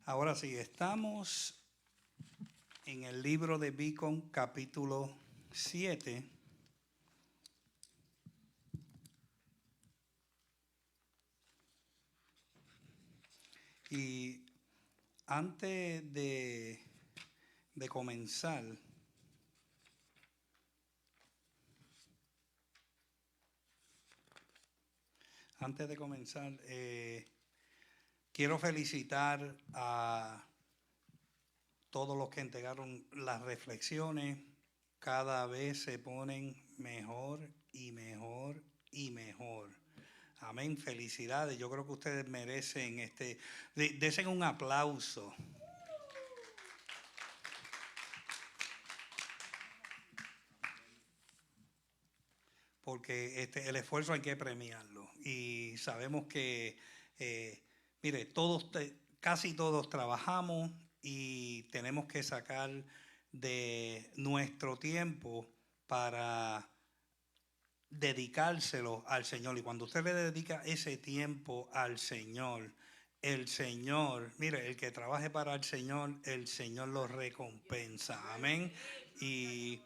Ahora sí, estamos en el libro de Beacon, capítulo 7. Y antes de comenzar, quiero felicitar a todos los que entregaron las reflexiones. Cada vez se ponen mejor y mejor y mejor. Amén, felicidades. Yo creo que ustedes merecen desen un aplauso. Porque el esfuerzo hay que premiarlo. Y sabemos que, mire, casi todos trabajamos y tenemos que sacar de nuestro tiempo para dedicárselo al Señor. Y cuando usted le dedica ese tiempo al Señor, el Señor, mire, el que trabaje para el Señor lo recompensa. Amén. Y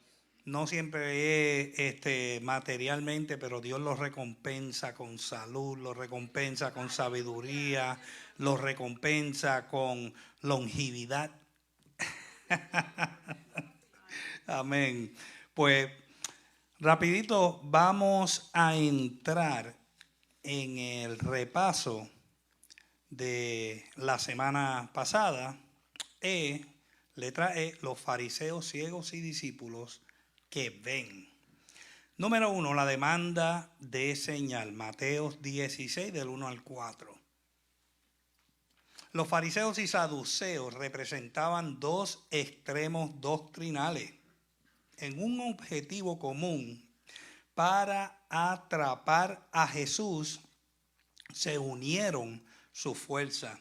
no siempre es materialmente, pero Dios lo recompensa con salud, lo recompensa con sabiduría, lo recompensa con longevidad. Amén. Pues rapidito vamos a entrar en el repaso de la semana pasada. Letra E, los fariseos ciegos y discípulos que ven. Número 1, la demanda de señal. Mateo 16 del 1 al 4. Los fariseos y saduceos representaban dos extremos doctrinales en un objetivo común. Para atrapar a Jesús, se unieron su fuerza.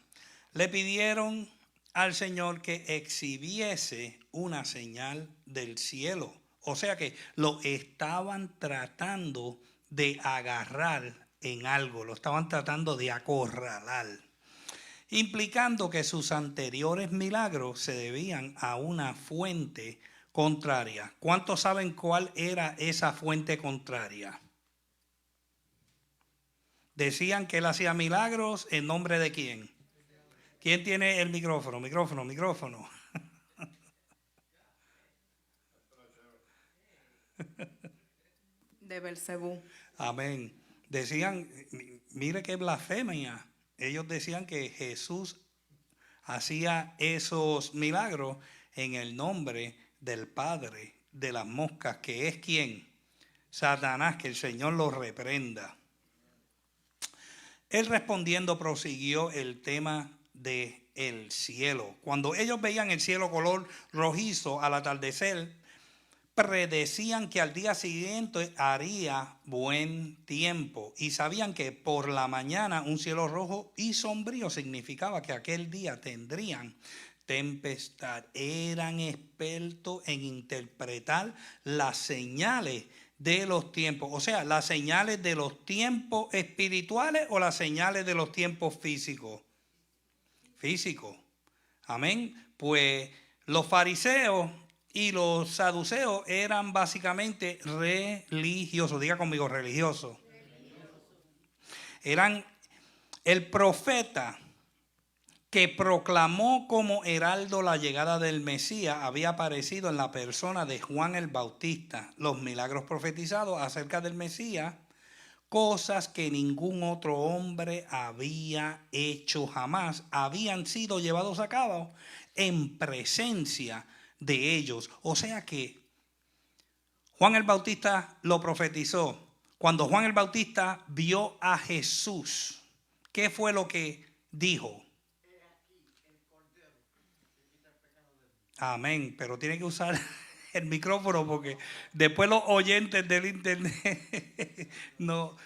Le pidieron al Señor que exhibiese una señal del cielo. O sea que lo estaban tratando de agarrar en algo, lo estaban tratando de acorralar, implicando que sus anteriores milagros se debían a una fuente contraria. ¿Cuántos saben cuál era esa fuente contraria? Decían que él hacía milagros en nombre de quién. ¿Quién tiene el micrófono? Micrófono. De Belcebú. Amén. Decían, mire qué blasfemia. Ellos decían que Jesús hacía esos milagros en el nombre del padre de las moscas, que es quién. Satanás, que el Señor lo reprenda. Él respondiendo prosiguió el tema de el cielo. Cuando ellos veían el cielo color rojizo al atardecer, predecían que al día siguiente haría buen tiempo y sabían que por la mañana un cielo rojo y sombrío significaba que aquel día tendrían tempestad. Eran expertos en interpretar las señales de los tiempos, o sea, las señales de los tiempos espirituales o las señales de los tiempos físicos. Amén. Pues los fariseos y los saduceos eran básicamente religiosos. Diga conmigo, religiosos. Eran el profeta que proclamó como heraldo la llegada del Mesías. Había aparecido en la persona de Juan el Bautista. Los milagros profetizados acerca del Mesías, cosas que ningún otro hombre había hecho jamás, habían sido llevados a cabo en presencia de ellos. O sea que Juan el Bautista lo profetizó. Cuando Juan el Bautista vio a Jesús, ¿qué fue lo que dijo? Amén, pero tiene que usar el micrófono porque después los oyentes del internet no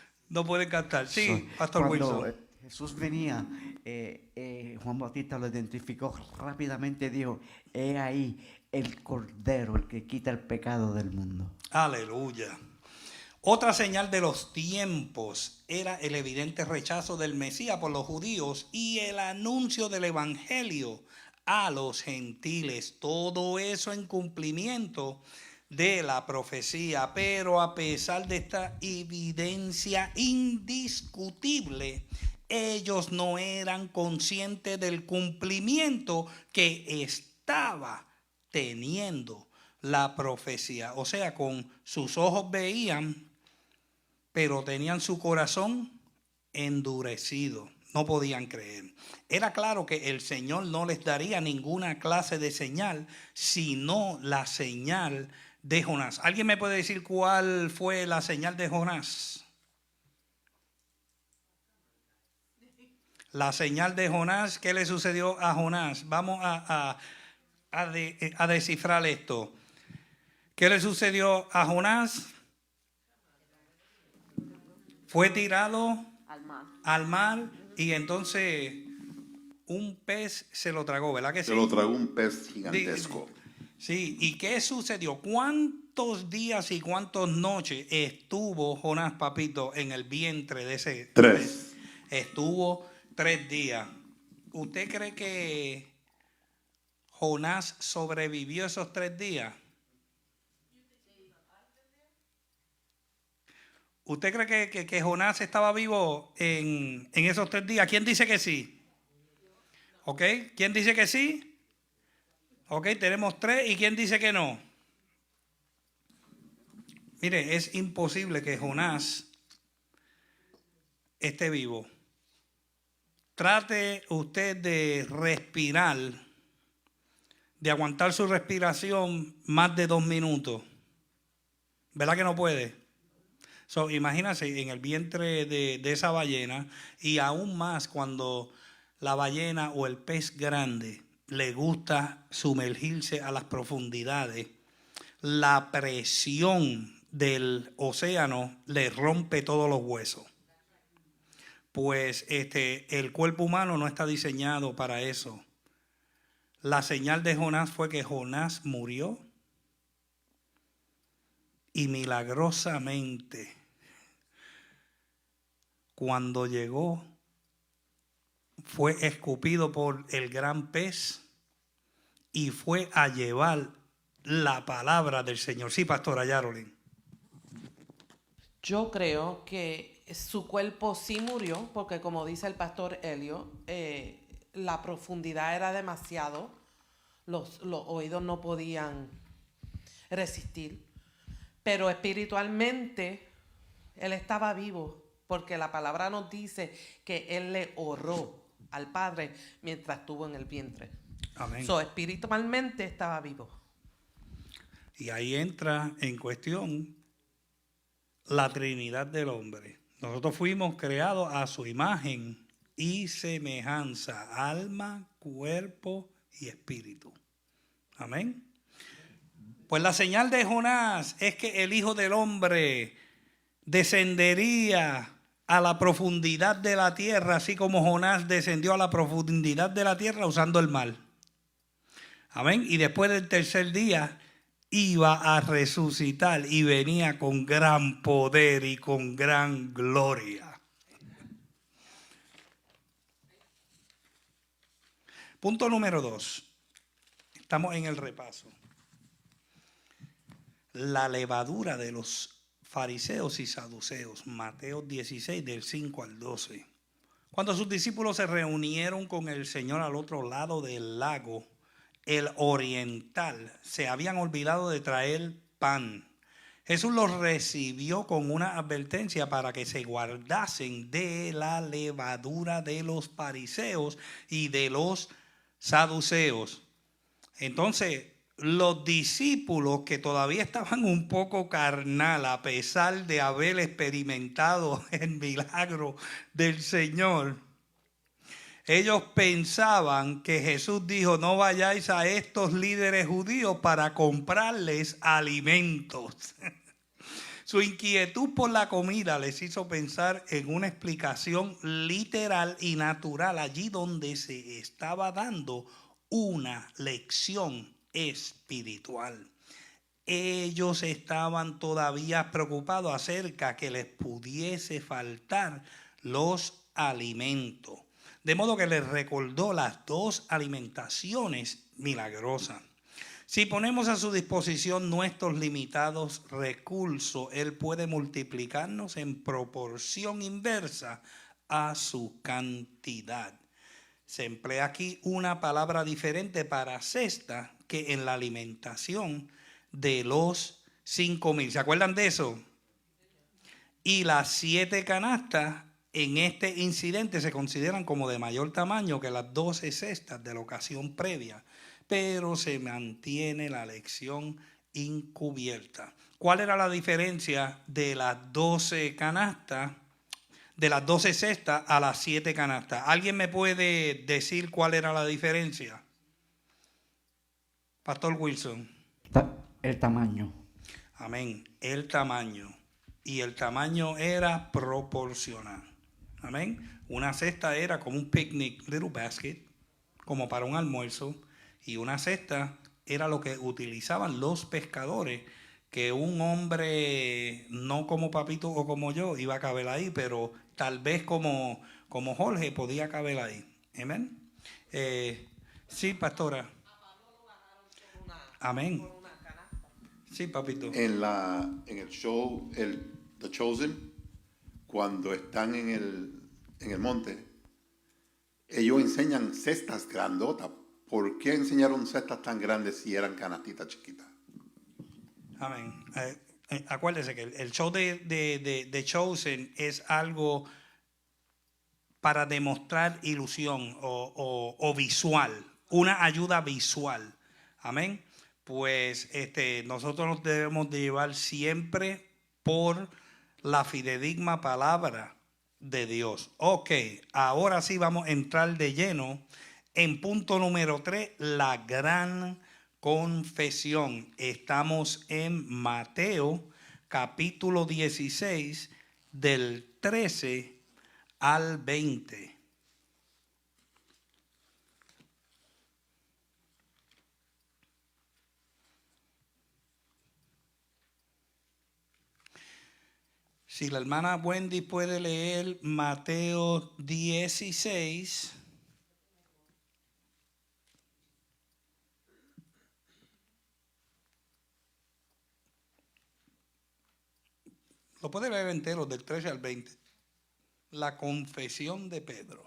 pueden captar. Sí, Pastor Cuando Wilson. Jesús venía, Juan Bautista lo identificó rápidamente, dijo: he ahí el Cordero, el que quita el pecado del mundo. Aleluya. Otra señal de los tiempos era el evidente rechazo del Mesías por los judíos y el anuncio del evangelio a los gentiles. Todo eso en cumplimiento de la profecía. Pero a pesar de esta evidencia indiscutible, ellos no eran conscientes del cumplimiento que estaba teniendo la profecía. O sea, con sus ojos veían, pero tenían su corazón endurecido. No podían creer. Era claro que el Señor no les daría ninguna clase de señal, sino la señal de Jonás. ¿Alguien me puede decir cuál fue la señal de Jonás? La señal de Jonás, ¿qué le sucedió a Jonás? Vamos a descifrar esto. ¿Qué le sucedió a Jonás? Fue tirado al mar y entonces un pez se lo tragó, ¿verdad que sí? Se lo tragó un pez gigantesco. Sí, ¿y qué sucedió? ¿Cuántos días y cuántas noches estuvo Jonás, papito, en el vientre de ese 3. pez? Estuvo 3 días. ¿Usted cree que Jonás sobrevivió esos 3 días? ¿Usted cree que Jonás estaba vivo en esos 3 días? ¿Quién dice que sí? ¿Ok? ¿Quién dice que sí? Ok, tenemos 3. ¿Y quién dice que no? Mire, es imposible que Jonás esté vivo. Trate usted de respirar, de aguantar su respiración más de 2 minutos. ¿Verdad que no puede? Imagínense en el vientre de esa ballena, y aún más cuando la ballena o el pez grande le gusta sumergirse a las profundidades, la presión del océano le rompe todos los huesos. Pues el cuerpo humano no está diseñado para eso. La señal de Jonás fue que Jonás murió y milagrosamente, cuando llegó, fue escupido por el gran pez y fue a llevar la palabra del Señor. Sí, pastora Yarolin. Yo creo que su cuerpo sí murió, porque como dice el pastor Helio, la profundidad era demasiado, los oídos no podían resistir, pero espiritualmente él estaba vivo, porque la palabra nos dice que él le oró al Padre mientras estuvo en el vientre. Amén. Espiritualmente estaba vivo. Y ahí entra en cuestión la Trinidad del hombre. Nosotros fuimos creados a su imagen y semejanza, alma, cuerpo y espíritu. Amén. Pues la señal de Jonás es que el Hijo del Hombre descendería a la profundidad de la tierra, así como Jonás descendió a la profundidad de la tierra usando el mar. Amén. Y después del 3er día iba a resucitar y venía con gran poder y con gran gloria. Punto número 2. Estamos en el repaso. La levadura de los fariseos y saduceos. Mateo 16, del 5 al 12. Cuando sus discípulos se reunieron con el Señor al otro lado del lago, el oriental, se habían olvidado de traer pan. Jesús los recibió con una advertencia para que se guardasen de la levadura de los fariseos y de los saduceos. Entonces, los discípulos, que todavía estaban un poco carnal, a pesar de haber experimentado el milagro del Señor, ellos pensaban que Jesús dijo: no vayáis a estos líderes judíos para comprarles alimentos. Su inquietud por la comida les hizo pensar en una explicación literal y natural allí donde se estaba dando una lección espiritual. ellos estaban todavía preocupados acerca que les pudiese faltar los alimentos. De modo que les recordó las dos alimentaciones milagrosas. Si ponemos a su disposición nuestros limitados recursos, Él puede multiplicarnos en proporción inversa a su cantidad. Se emplea aquí una palabra diferente para cesta que en la alimentación de los 5,000. ¿Se acuerdan de eso? Y las 7 canastas en este incidente se consideran como de mayor tamaño que las 12 cestas de la ocasión previa, pero se mantiene la lección encubierta. ¿Cuál era la diferencia de las 12 canastas, de las 12 cestas a las 7 canastas? ¿Alguien me puede decir cuál era la diferencia? Pastor Wilson. El tamaño. Amén. El tamaño. Y el tamaño era proporcional. Amén. Una cesta era como un picnic little basket, como para un almuerzo. Y una cesta era lo que utilizaban los pescadores, que un hombre, no como Papito o como yo, iba a caber ahí, pero tal vez como Jorge podía caber ahí. Amén. Sí, pastora. Amén. Sí, papito. En el show, The Chosen, cuando están en el monte, ellos enseñan cestas grandotas. ¿Por qué enseñaron cestas tan grandes si eran canastitas chiquitas? Amén. Acuérdese que el show de Chosen es algo para demostrar ilusión o visual, una ayuda visual. Amén. Pues nosotros nos debemos de llevar siempre por la fidedigna palabra de Dios. Ok, ahora sí vamos a entrar de lleno en punto número 3, la gran confesión. Estamos en Mateo capítulo 16 del 13 al 20. Si la hermana Wendy puede leer Mateo 16. Lo puede leer entero, del 13 al 20. La confesión de Pedro.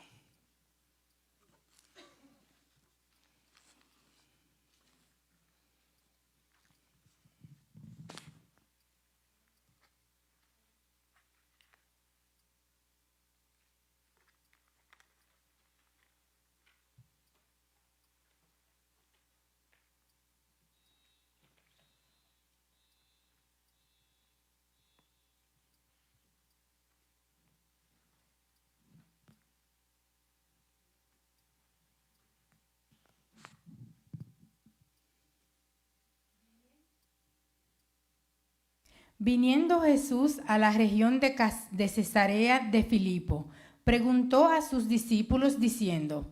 Viniendo Jesús a la región de Cesarea de Filipo, preguntó a sus discípulos diciendo: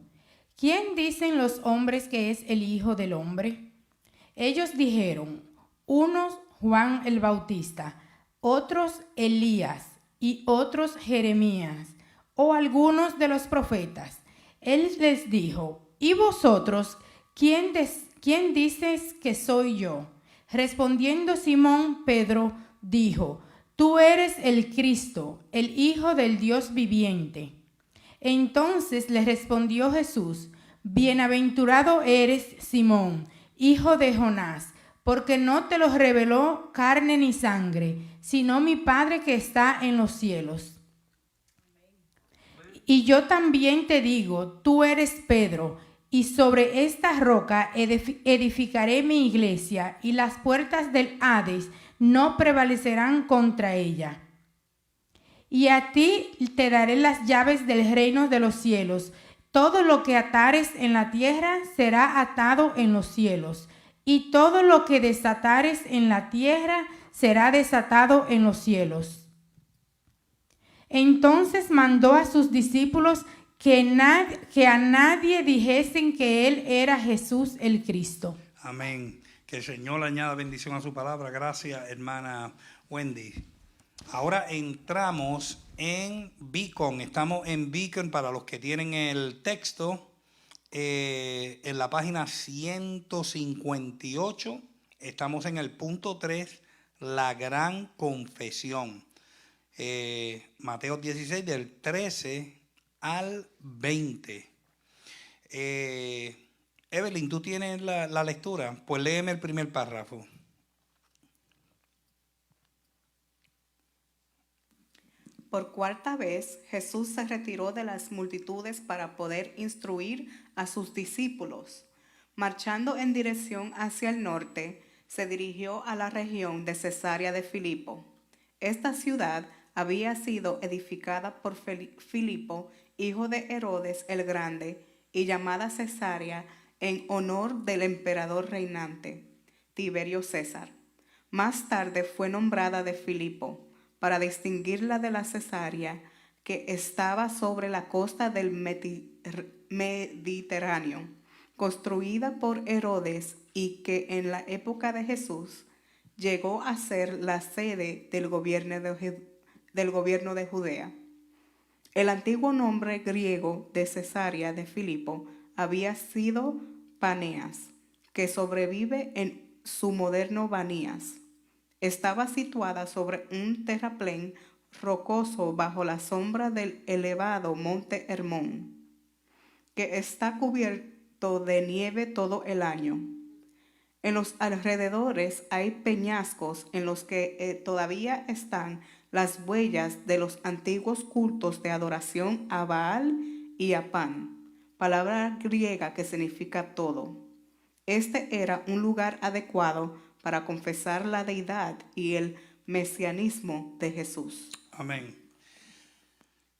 ¿Quién dicen los hombres que es el Hijo del Hombre? Ellos dijeron: unos Juan el Bautista, otros Elías y otros Jeremías o algunos de los profetas. Él les dijo: ¿y vosotros quién dices que soy yo? Respondiendo Simón Pedro dijo: tú eres el Cristo, el Hijo del Dios viviente. Entonces le respondió Jesús: bienaventurado eres, Simón, hijo de Jonás, porque no te lo reveló carne ni sangre, sino mi Padre que está en los cielos. Y yo también te digo: tú eres Pedro, y sobre esta roca edificaré mi iglesia, y las puertas del Hades no prevalecerán contra ella. Y a ti te daré las llaves del reino de los cielos. Todo lo que atares en la tierra será atado en los cielos, y todo lo que desatares en la tierra será desatado en los cielos. Entonces mandó a sus discípulos que a nadie dijesen que él era Jesús el Cristo. Amén. Que el Señor añada bendición a su palabra. Gracias, hermana Wendy. Ahora entramos en Beacon. Estamos en Beacon para los que tienen el texto. En la página 158. Estamos en el punto 3, la gran confesión. Mateo 16, del 13 al 20. Evelyn, ¿tú tienes la lectura? Pues léeme el primer párrafo. Por cuarta vez, Jesús se retiró de las multitudes para poder instruir a sus discípulos. Marchando en dirección hacia el norte, se dirigió a la región de Cesarea de Filipo. Esta ciudad había sido edificada por Filipo, hijo de Herodes el Grande, y llamada Cesarea en honor del emperador reinante, Tiberio César. Más tarde fue nombrada de Filipo, para distinguirla de la Cesarea, que estaba sobre la costa del Mediterráneo, construida por Herodes y que en la época de Jesús llegó a ser la sede del gobierno de Judea. El antiguo nombre griego de Cesarea de Filipo había sido Paneas, que sobrevive en su moderno Banías. Estaba situada sobre un terraplén rocoso bajo la sombra del elevado monte Hermón, que está cubierto de nieve todo el año. En los alrededores hay peñascos en los que todavía están las huellas de los antiguos cultos de adoración a Baal y a Pan, palabra griega que significa todo. Este era un lugar adecuado para confesar la deidad y el mesianismo de Jesús. Amén.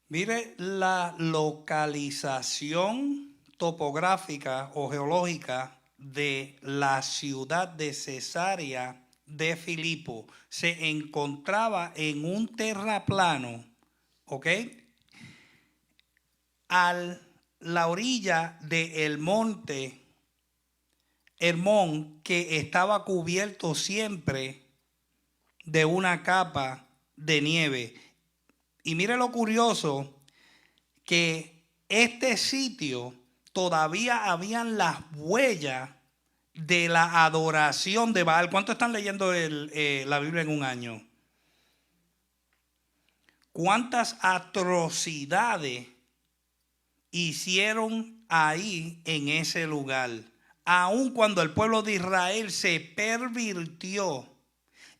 Mire la localización topográfica o geológica de la ciudad de Cesarea de Filipo. Se encontraba en un terraplano, ¿ok? A la orilla del monte Hermón, que estaba cubierto siempre de una capa de nieve. Y mire lo curioso, que este sitio todavía habían las huellas de la adoración de Baal. ¿Cuántos están leyendo la Biblia en un año? ¿Cuántas atrocidades hicieron ahí en ese lugar? Aun cuando el pueblo de Israel se pervirtió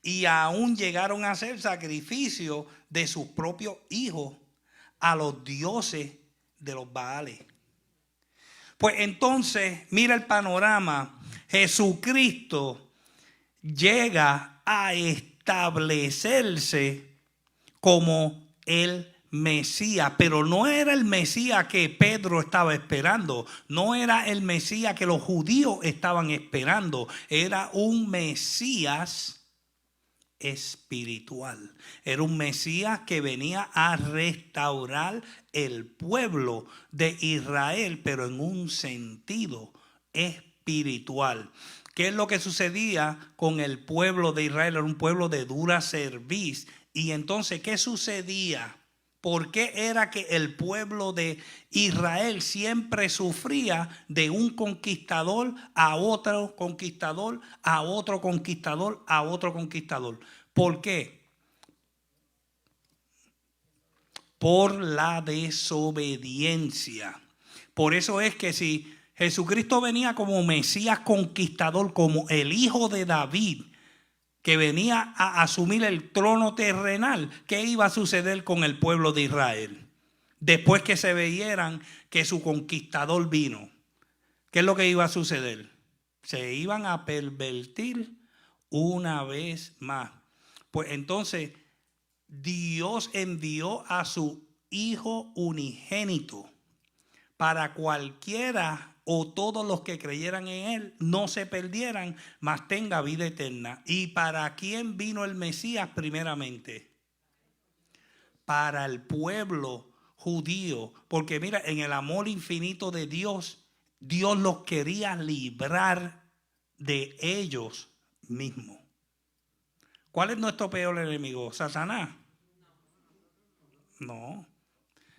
y aún llegaron a hacer sacrificio de sus propios hijos a los dioses de los Baales. Pues entonces, mira el panorama. Jesucristo llega a establecerse como el Mesías, pero no era el Mesías que Pedro estaba esperando, no era el Mesías que los judíos estaban esperando, era un Mesías espiritual, era un Mesías que venía a restaurar el pueblo de Israel, pero en un sentido espiritual. ¿Qué es lo que sucedía con el pueblo de Israel? Era un pueblo de dura cerviz. Y entonces, ¿qué sucedía? ¿Por qué era que el pueblo de Israel siempre sufría de un conquistador a otro conquistador, a otro conquistador, a otro conquistador? ¿Por qué? Por la desobediencia. Por eso es que si Jesucristo venía como Mesías conquistador, como el hijo de David, que venía a asumir el trono terrenal, ¿qué iba a suceder con el pueblo de Israel? Después que se veyeran que su conquistador vino, ¿qué es lo que iba a suceder? Se iban a pervertir una vez más. Pues entonces Dios envió a su Hijo unigénito para cualquiera o todos los que creyeran en Él no se perdieran, mas tenga vida eterna. ¿Y para quién vino el Mesías primeramente? Para el pueblo judío. Porque mira, en el amor infinito de Dios, Dios los quería librar de ellos mismos. ¿Cuál es nuestro peor enemigo? ¿Satanás? No.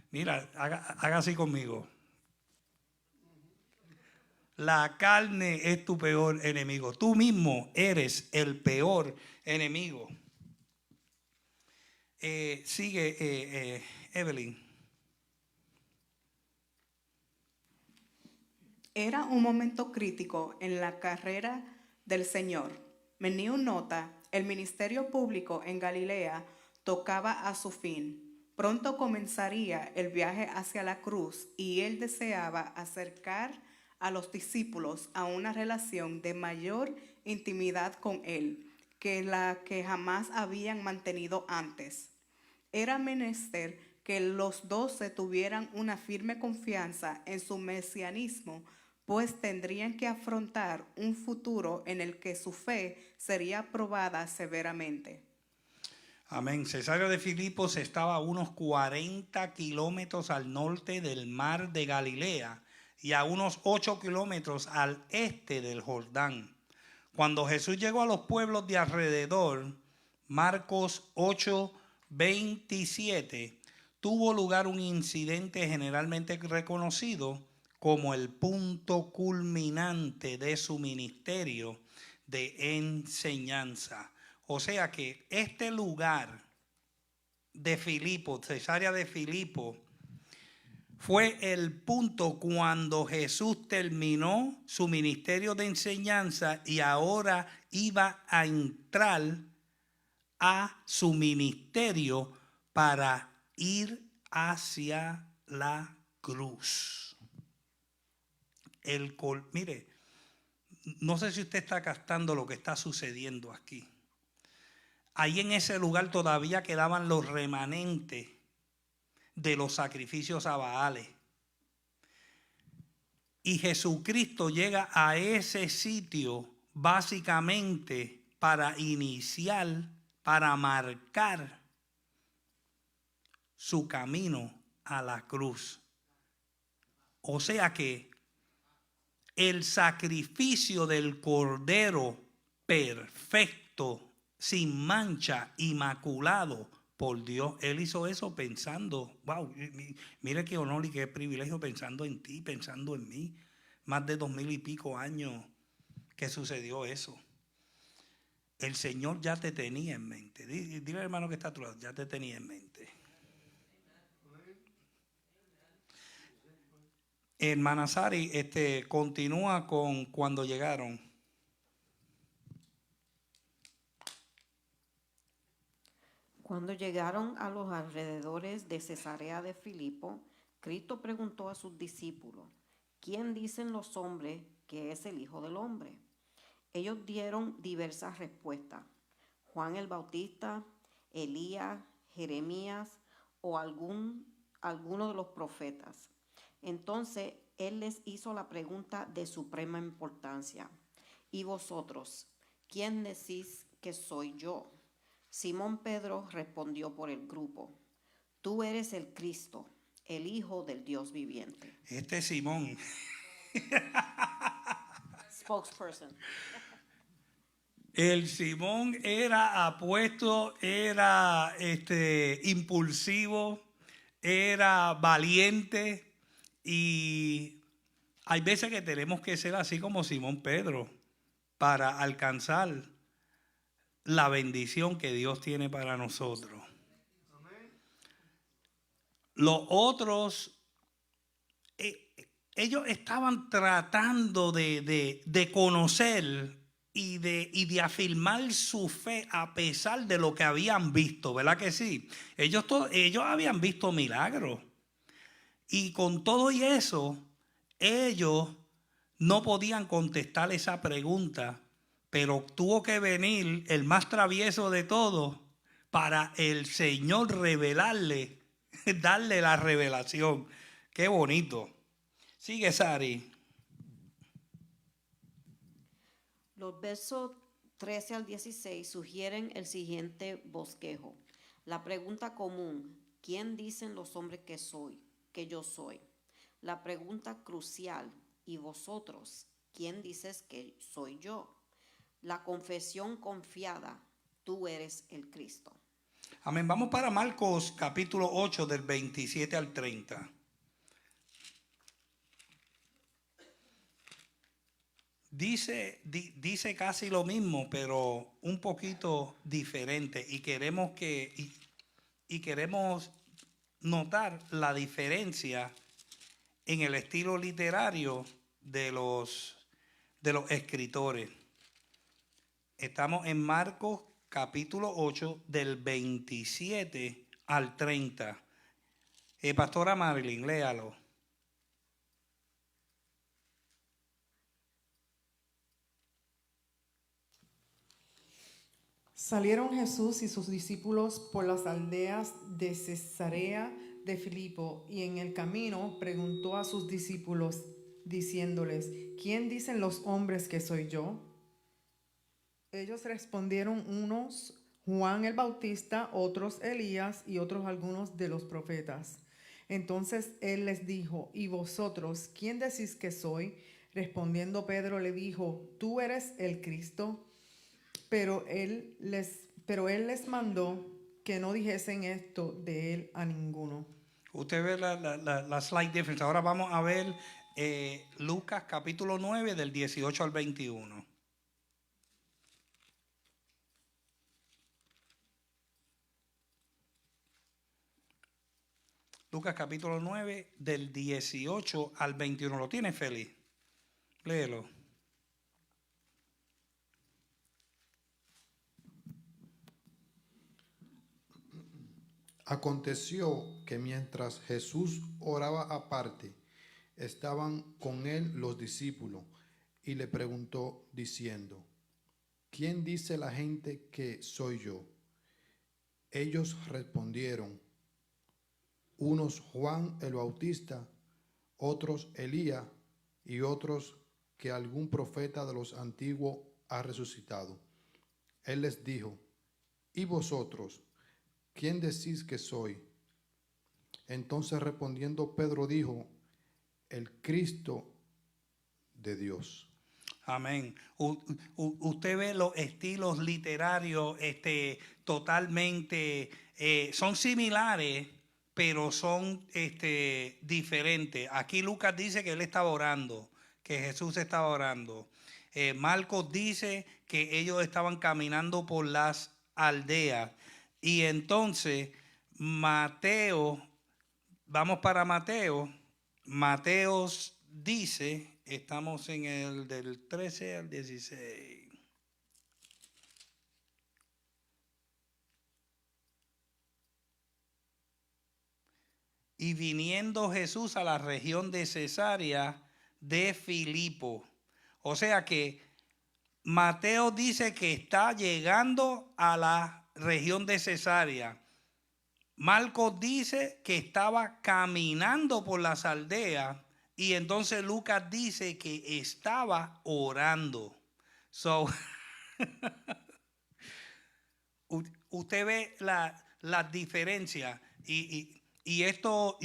Mira, haga así conmigo. La carne es tu peor enemigo. Tú mismo eres el peor enemigo. Sigue, Evelyn. Era un momento crítico en la carrera del Señor. Menú nota, el ministerio público en Galilea tocaba a su fin. Pronto comenzaría el viaje hacia la cruz y él deseaba acercar a los discípulos a una relación de mayor intimidad con él que la que jamás habían mantenido antes. Era menester que los 12 tuvieran una firme confianza en su mesianismo, pues tendrían que afrontar un futuro en el que su fe sería probada severamente. Amén. Cesarea de Filipos estaba a unos 40 kilómetros al norte del mar de Galilea y a unos 8 kilómetros al este del Jordán. Cuando Jesús llegó a los pueblos de alrededor, Marcos 8:27, tuvo lugar un incidente generalmente reconocido como el punto culminante de su ministerio de enseñanza. O sea que este lugar de Filipo, Cesarea de Filipo, fue el punto cuando Jesús terminó su ministerio de enseñanza y ahora iba a entrar a su ministerio para ir hacia la cruz. Mire, no sé si usted está captando lo que está sucediendo aquí. Ahí en ese lugar todavía quedaban los remanentes de los sacrificios a Baales. Y Jesucristo llega a ese sitio básicamente para iniciar, para marcar su camino a la cruz. O sea que el sacrificio del Cordero perfecto, sin mancha, inmaculado por Dios. Él hizo eso pensando, wow, mire qué honor y qué privilegio, pensando en ti, pensando en mí. Más de 2000 y pico años que sucedió eso. El Señor ya te tenía en mente. Dile al hermano que está a tu lado, ya te tenía en mente. Hermana Sari, continúa con cuando llegaron. Cuando llegaron a los alrededores de Cesarea de Filipo, Cristo preguntó a sus discípulos, ¿quién dicen los hombres que es el Hijo del Hombre? Ellos dieron diversas respuestas. Juan el Bautista, Elías, Jeremías o alguno de los profetas. Entonces él les hizo la pregunta de suprema importancia. ¿Y vosotros, quién decís que soy yo? Simón Pedro respondió por el grupo, tú eres el Cristo, el Hijo del Dios viviente. Simón. Spokesperson. El Simón era apuesto, era impulsivo, era valiente y hay veces que tenemos que ser así como Simón Pedro para alcanzar la bendición que Dios tiene para nosotros. Los otros, ellos estaban tratando de conocer y de afirmar su fe a pesar de lo que habían visto, ¿verdad que sí? Ellos habían visto milagros. Y con todo y eso, ellos no podían contestar esa pregunta, pero tuvo que venir el más travieso de todos para el Señor revelarle, darle la revelación. Qué bonito. Sigue, Sari. Los versos 13 al 16 sugieren el siguiente bosquejo. La pregunta común, ¿quién dicen los hombres que yo soy? La pregunta crucial, ¿y vosotros? ¿quién dices que soy yo? La confesión confiada, tú eres el Cristo. Amén. Vamos para Marcos capítulo 8 del 27 al 30. Dice casi lo mismo, pero un poquito diferente. Y queremos queremos notar la diferencia en el estilo literario de los escritores. Estamos en Marcos capítulo 8 del 27 al 30. Pastora Marilyn, léalo. Salieron Jesús y sus discípulos por las aldeas de Cesarea de Filipo, y en el camino preguntó a sus discípulos, diciéndoles, ¿quién dicen los hombres que soy yo? Ellos respondieron, unos Juan el Bautista, otros Elías y otros algunos de los profetas. Entonces él les dijo, ¿y vosotros quién decís que soy? Respondiendo Pedro le dijo, tú eres el Cristo. Pero él les mandó que no dijesen esto de él a ninguno. Usted ve la slight difference. Ahora vamos a ver Lucas capítulo 9 del 18 al 21. Lucas capítulo 9 del 18 al 21. ¿Lo tiene, Félix? Léelo. Aconteció que mientras Jesús oraba aparte, estaban con él los discípulos, y le preguntó diciendo, ¿quién dice la gente que soy yo? Ellos respondieron, unos Juan el Bautista, otros Elías, y otros que algún profeta de los antiguos ha resucitado. Él les dijo, ¿y vosotros? ¿Quién decís que soy? Entonces respondiendo Pedro dijo, el Cristo de Dios. Amén. Usted ve los estilos literarios totalmente, son similares, pero son diferentes. Aquí Lucas dice que él estaba orando, que Jesús estaba orando. Marcos dice que ellos estaban caminando por las aldeas. Y entonces Mateo, vamos para Mateo. Mateo dice, estamos en el del 13 al 16. Y viniendo Jesús a la región de Cesarea de Filipo. O sea que Mateo dice que está llegando a la región de Cesarea. Marcos dice que estaba caminando por las aldeas, y entonces Lucas dice que estaba orando. So, usted ve la diferencia, y esto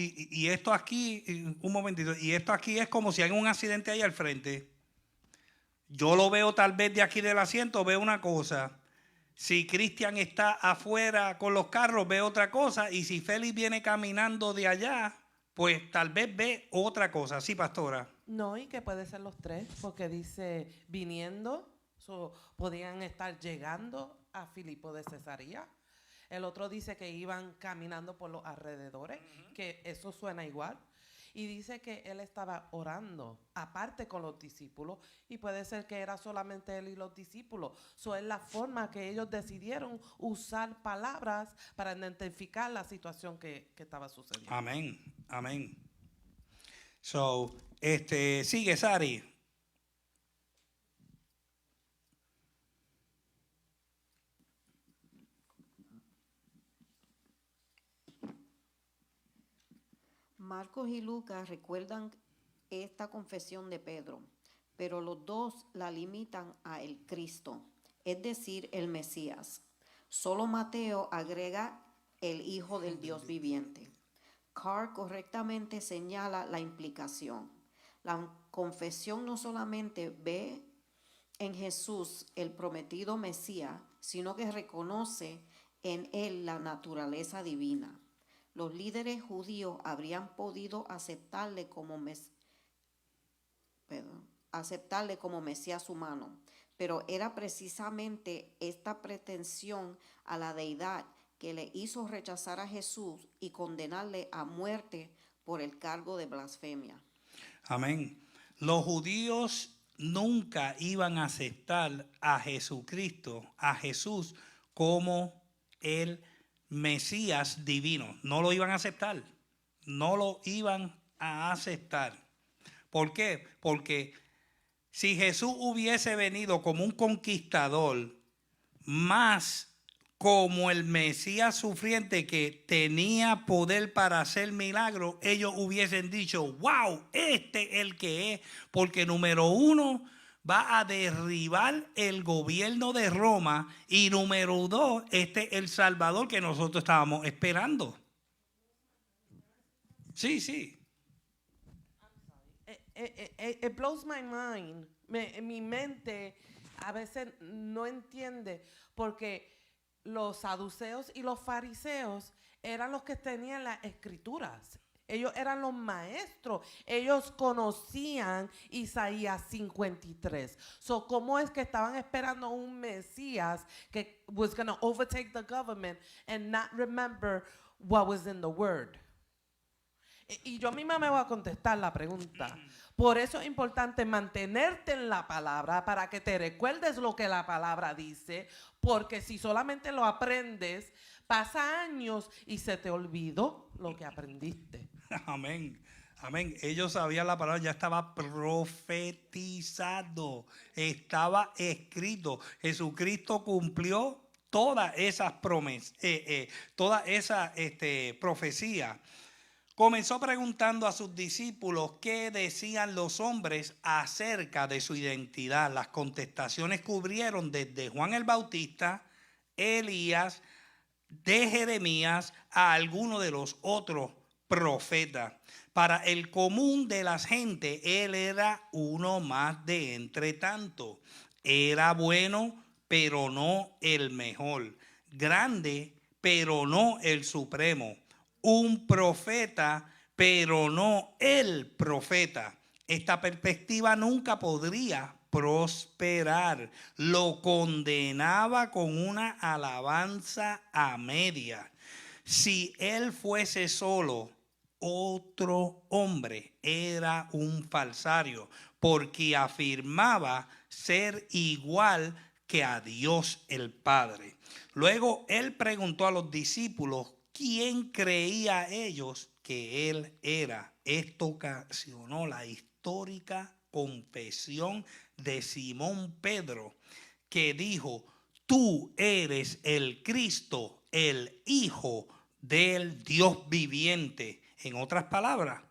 aquí, un momentito, y esto aquí es como si hay un accidente ahí al frente. Yo lo veo tal vez de aquí del asiento, veo una cosa. Si Cristian está afuera con los carros, ve otra cosa. Y si Félix viene caminando de allá, pues tal vez ve otra cosa. Sí, pastora. No, y que puede ser los tres, porque dice viniendo, podían estar llegando a Filipo de Cesarea. El otro dice que iban caminando por los alrededores, que eso suena igual. Y dice que él estaba orando aparte con los discípulos, y puede ser que era solamente él y los discípulos. Eso es la forma que ellos decidieron usar palabras para identificar la situación que estaba sucediendo. Amén, amén. So, sigue, Sari. Marcos y Lucas recuerdan esta confesión de Pedro, pero los dos la limitan a el Cristo, es decir, el Mesías. Solo Mateo agrega el Hijo del Dios viviente. Carr correctamente señala la implicación. La confesión no solamente ve en Jesús el prometido Mesías, sino que reconoce en él la naturaleza divina. Los líderes judíos habrían podido aceptarle como Mesías humano, pero era precisamente esta pretensión a la deidad que le hizo rechazar a Jesús y condenarle a muerte por el cargo de blasfemia. Amén. Los judíos nunca iban a aceptar a Jesucristo, a Jesús, como el Mesías divino. No lo iban a aceptar. No lo iban a aceptar. ¿Por qué? Porque si Jesús hubiese venido como un conquistador, más como el Mesías sufriente que tenía poder para hacer milagros, ellos hubiesen dicho, wow, este es el que es, porque número uno, va a derribar el gobierno de Roma, y número dos, este es el Salvador que nosotros estábamos esperando. Sí, sí. It blows my mind. Mi mente a veces no entiende, porque los saduceos y los fariseos eran los que tenían las escrituras. Ellos eran los maestros. Ellos conocían Isaías 53. So, ¿cómo es que estaban esperando un Mesías que was going to overtake the government and not remember what was in the word? Y yo misma me voy a contestar la pregunta. Por eso es importante mantenerte en la palabra, para que te recuerdes lo que la palabra dice, porque si solamente lo aprendes, pasa años y se te olvidó lo que aprendiste. Amén. Amén. Ellos sabían la palabra, ya estaba profetizado, estaba escrito. Jesucristo cumplió todas esas promesas, toda esa profecía. Comenzó preguntando a sus discípulos qué decían los hombres acerca de su identidad. Las contestaciones cubrieron desde Juan el Bautista, Elías, de Jeremías, a alguno de los otros profetas. Para el común de la gente, él era uno más de entre tanto. Era bueno, pero no el mejor. Grande, pero no el supremo. Un profeta, pero no el profeta. Esta perspectiva nunca podría prosperar. Lo condenaba con una alabanza a media. Si él fuese solo otro hombre, era un falsario, porque afirmaba ser igual que a Dios el Padre. Luego él preguntó a los discípulos quién creía ellos que él era. Esto ocasionó la histórica confesión de Simón Pedro, que dijo: tú eres el Cristo, el Hijo del Dios viviente. En otras palabras,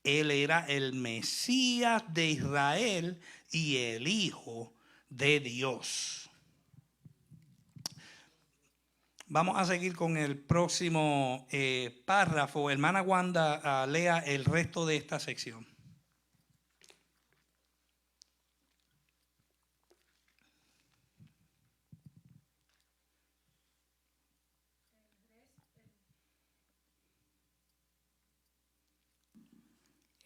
él era el Mesías de Israel y el Hijo de Dios. Vamos a seguir con el próximo párrafo. Hermana Wanda, lea el resto de esta sección.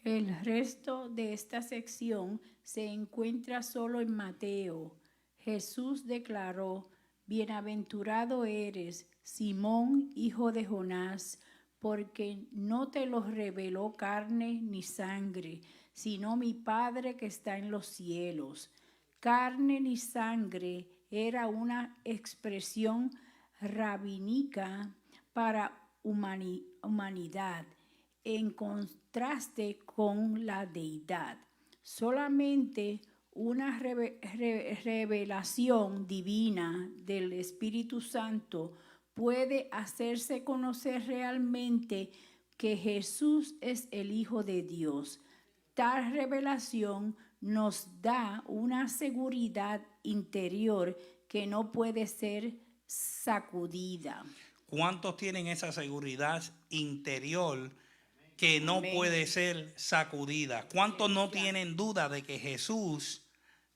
El resto de esta sección se encuentra solo en Mateo. Jesús declaró: bienaventurado eres, Simón, hijo de Jonás, porque no te lo reveló carne ni sangre, sino mi Padre que está en los cielos. Carne ni sangre era una expresión rabínica para humanidad, en contraste con la deidad. Solamente una revelación divina del Espíritu Santo puede hacerse conocer realmente que Jesús es el Hijo de Dios. Tal revelación nos da una seguridad interior que no puede ser sacudida. ¿Cuántos tienen esa seguridad interior que no Amén. puede ser sacudida. ¿Cuántos no tienen duda de que Jesús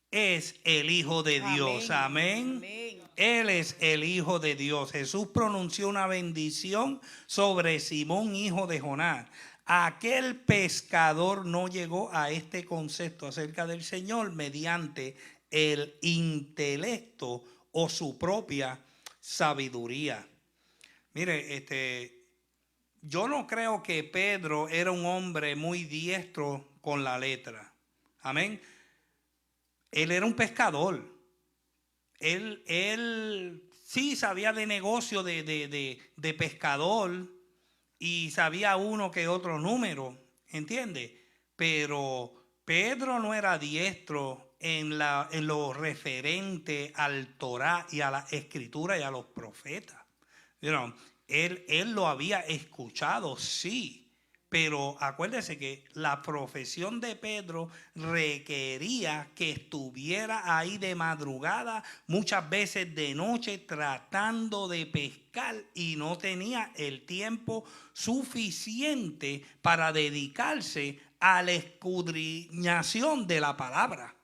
es el Hijo de Dios? Amén. Amén. Él es el Hijo de Dios. Jesús pronunció una bendición sobre Simón, hijo de Jonás. Aquel pescador no llegó a este concepto acerca del Señor mediante el intelecto o su propia sabiduría. Mire, yo no creo que Pedro era un hombre muy diestro con la letra. Amén. Él era un pescador. Él sí sabía de negocio de pescador y sabía uno que otro número, ¿entiende? Pero Pedro no era diestro en lo referente al Torá y a la Escritura y a los profetas. You know, él lo había escuchado, sí. Pero acuérdese que la profesión de Pedro requería que estuviera ahí de madrugada, muchas veces de noche, tratando de pescar y no tenía el tiempo suficiente para dedicarse a la escudriñación de la palabra.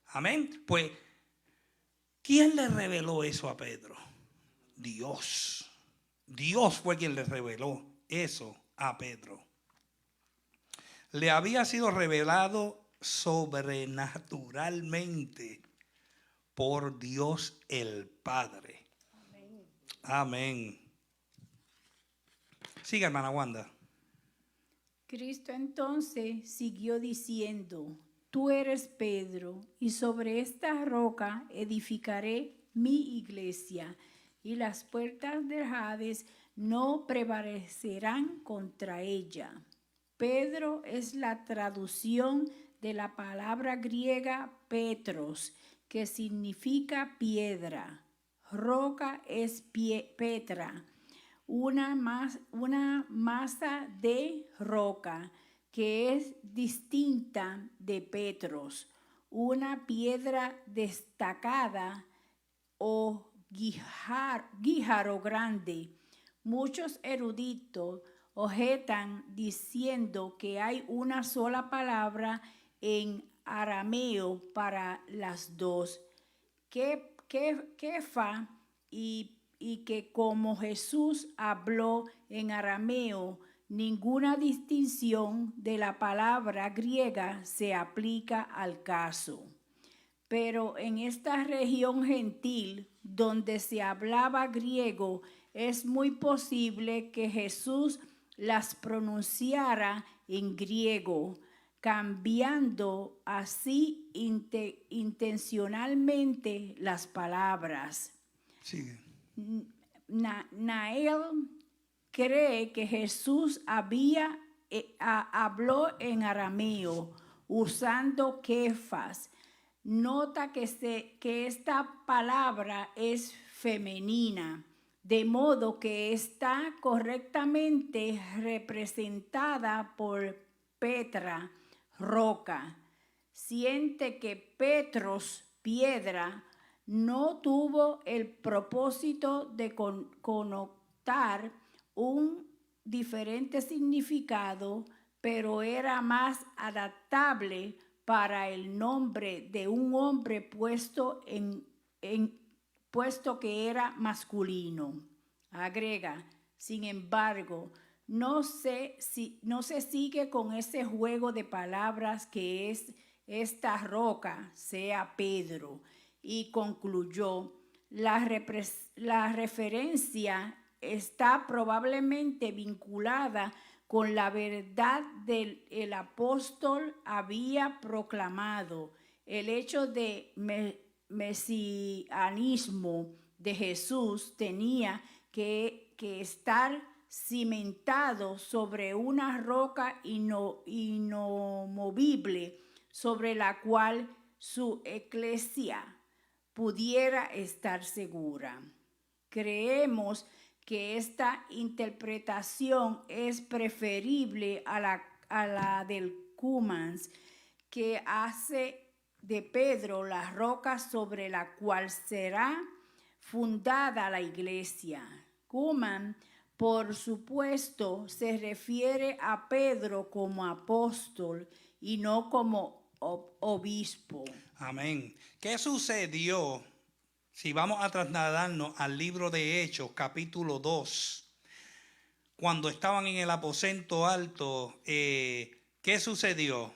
Amén. Pues, ¿quién le reveló eso a Pedro? Dios. Dios fue quien le reveló eso a Pedro. Le había sido revelado sobrenaturalmente por Dios el Padre. Amén. Siga, hermana Wanda. Cristo entonces siguió diciendo: Tú eres Pedro, y sobre esta roca edificaré mi iglesia, y las puertas del Hades no prevalecerán contra ella. Pedro es la traducción de la palabra griega Petros, que significa piedra. Roca es Petra, una masa de roca que es distinta de Petros, una piedra destacada o guíjaro grande. Muchos eruditos objetan diciendo que hay una sola palabra en arameo para las dos, kefa, y que como Jesús habló en arameo, ninguna distinción de la palabra griega se aplica al caso. Pero en esta región gentil donde se hablaba griego, es muy posible que Jesús las pronunciara en griego, cambiando así intencionalmente las palabras. Sigue. Nael cree que Jesús habló en arameo usando kefas. Nota que esta palabra es femenina, de modo que está correctamente representada por Petra, roca. Siente que Petros, piedra, no tuvo el propósito de connotar un diferente significado, pero era más adaptable para el nombre de un hombre puesto que era masculino. Agrega, sin embargo, no se sigue con ese juego de palabras que es esta roca, sea Pedro, y concluyó, la referencia está probablemente vinculada con la verdad del el apóstol había proclamado, el hecho de mesianismo de Jesús tenía que estar cimentado sobre una roca inamovible sobre la cual su iglesia pudiera estar segura. Creemos que esta interpretación es preferible a la del Cumans, que hace de Pedro la roca sobre la cual será fundada la iglesia. Cuman Por supuesto, se refiere a Pedro como apóstol y no como obispo. Amén. ¿Qué sucedió? Si vamos a trasladarnos al libro de Hechos, capítulo 2, cuando estaban en el aposento alto, ¿qué sucedió?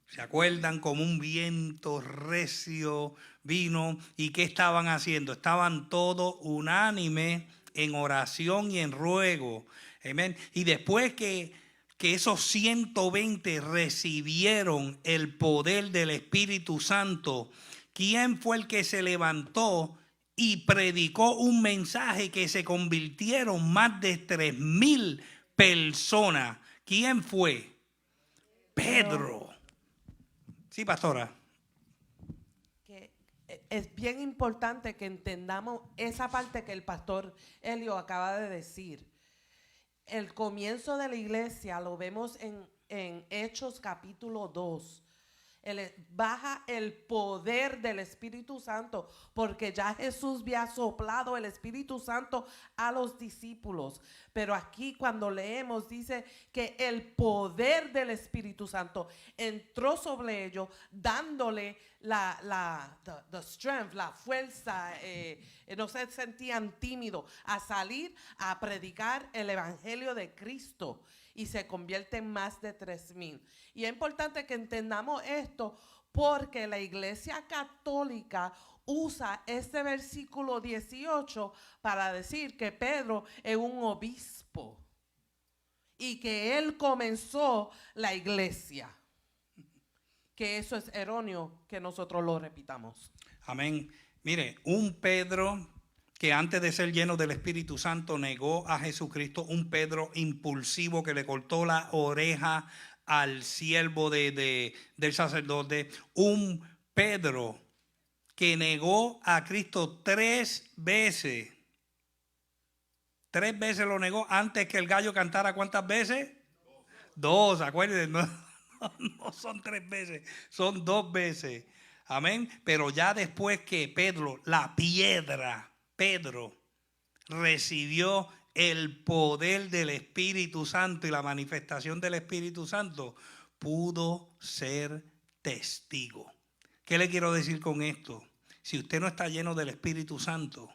¿Se acuerdan? Como un viento recio vino. ¿Y qué estaban haciendo? Estaban todos unánimes en oración y en ruego. Amén. Y después que esos 120 recibieron el poder del Espíritu Santo, ¿quién fue el que se levantó y predicó un mensaje que se convirtieron más de 3,000 personas? ¿Quién fue? Pedro. Sí, pastora. Que es bien importante que entendamos esa parte que el pastor Elio acaba de decir. El comienzo de la iglesia lo vemos en Hechos capítulo 2. Baja el poder del Espíritu Santo, porque ya Jesús había soplado el Espíritu Santo a los discípulos. Pero aquí cuando leemos dice que el poder del Espíritu Santo entró sobre ellos, dándole the strength, la fuerza. No se sentían tímidos a salir a predicar el Evangelio de Cristo. Y se convierte en más de 3,000. Y es importante que entendamos esto porque la Iglesia Católica usa este versículo 18 para decir que Pedro es un obispo y que él comenzó la iglesia. Que eso es erróneo que nosotros lo repitamos. Amén. Mire, un Pedro que antes de ser lleno del Espíritu Santo negó a Jesucristo, un Pedro impulsivo que le cortó la oreja al siervo del sacerdote, un Pedro que negó a Cristo 3 veces. 3 veces lo negó antes que el gallo cantara. ¿Cuántas veces? 2, acuérdense, no son 3 veces, son 2 veces. Amén. Pero ya después que Pedro recibió el poder del Espíritu Santo y la manifestación del Espíritu Santo, pudo ser testigo. ¿Qué le quiero decir con esto? Si usted no está lleno del Espíritu Santo,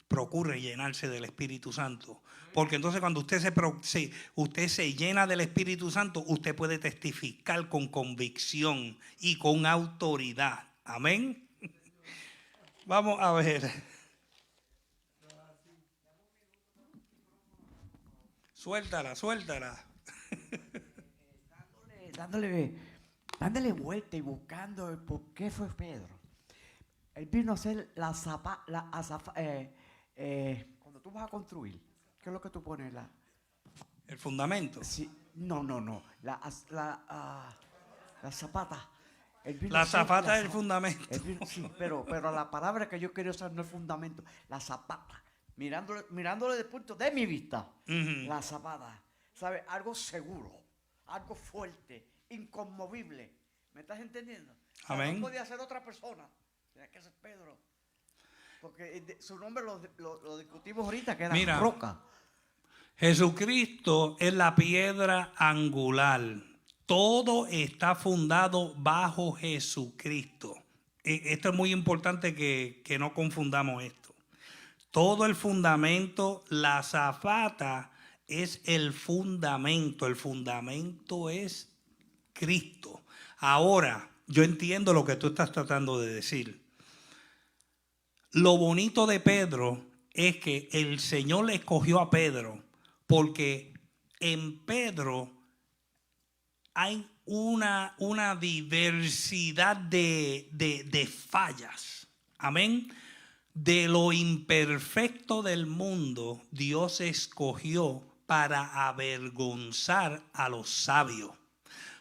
procure llenarse del Espíritu Santo. Porque entonces cuando usted se llena del Espíritu Santo, usted puede testificar con convicción y con autoridad. Amén. Vamos a ver. Suéltala. Dándole vuelta y buscando el por qué fue Pedro. Él vino a hacer cuando tú vas a construir, ¿qué es lo que tú pones? El fundamento. Sí, no. La zapata. La zapata es el fundamento. Sí, pero la palabra que yo quería usar no es fundamento, la zapata. Mirándole desde el punto de mi vista, la zapata. ¿Sabes? Algo seguro, algo fuerte, inconmovible. ¿Me estás entendiendo? Amén. No podía ser otra persona. Tenía que ser Pedro. Porque su nombre lo discutimos ahorita, que era roca. Jesucristo es la piedra angular. Todo está fundado bajo Jesucristo. Esto es muy importante que no confundamos esto. Todo el fundamento, la zapata es el fundamento. El fundamento es Cristo. Ahora, yo entiendo lo que tú estás tratando de decir. Lo bonito de Pedro es que el Señor le escogió a Pedro porque en Pedro hay una diversidad de fallas. Amén. De lo imperfecto del mundo, Dios escogió para avergonzar a los sabios.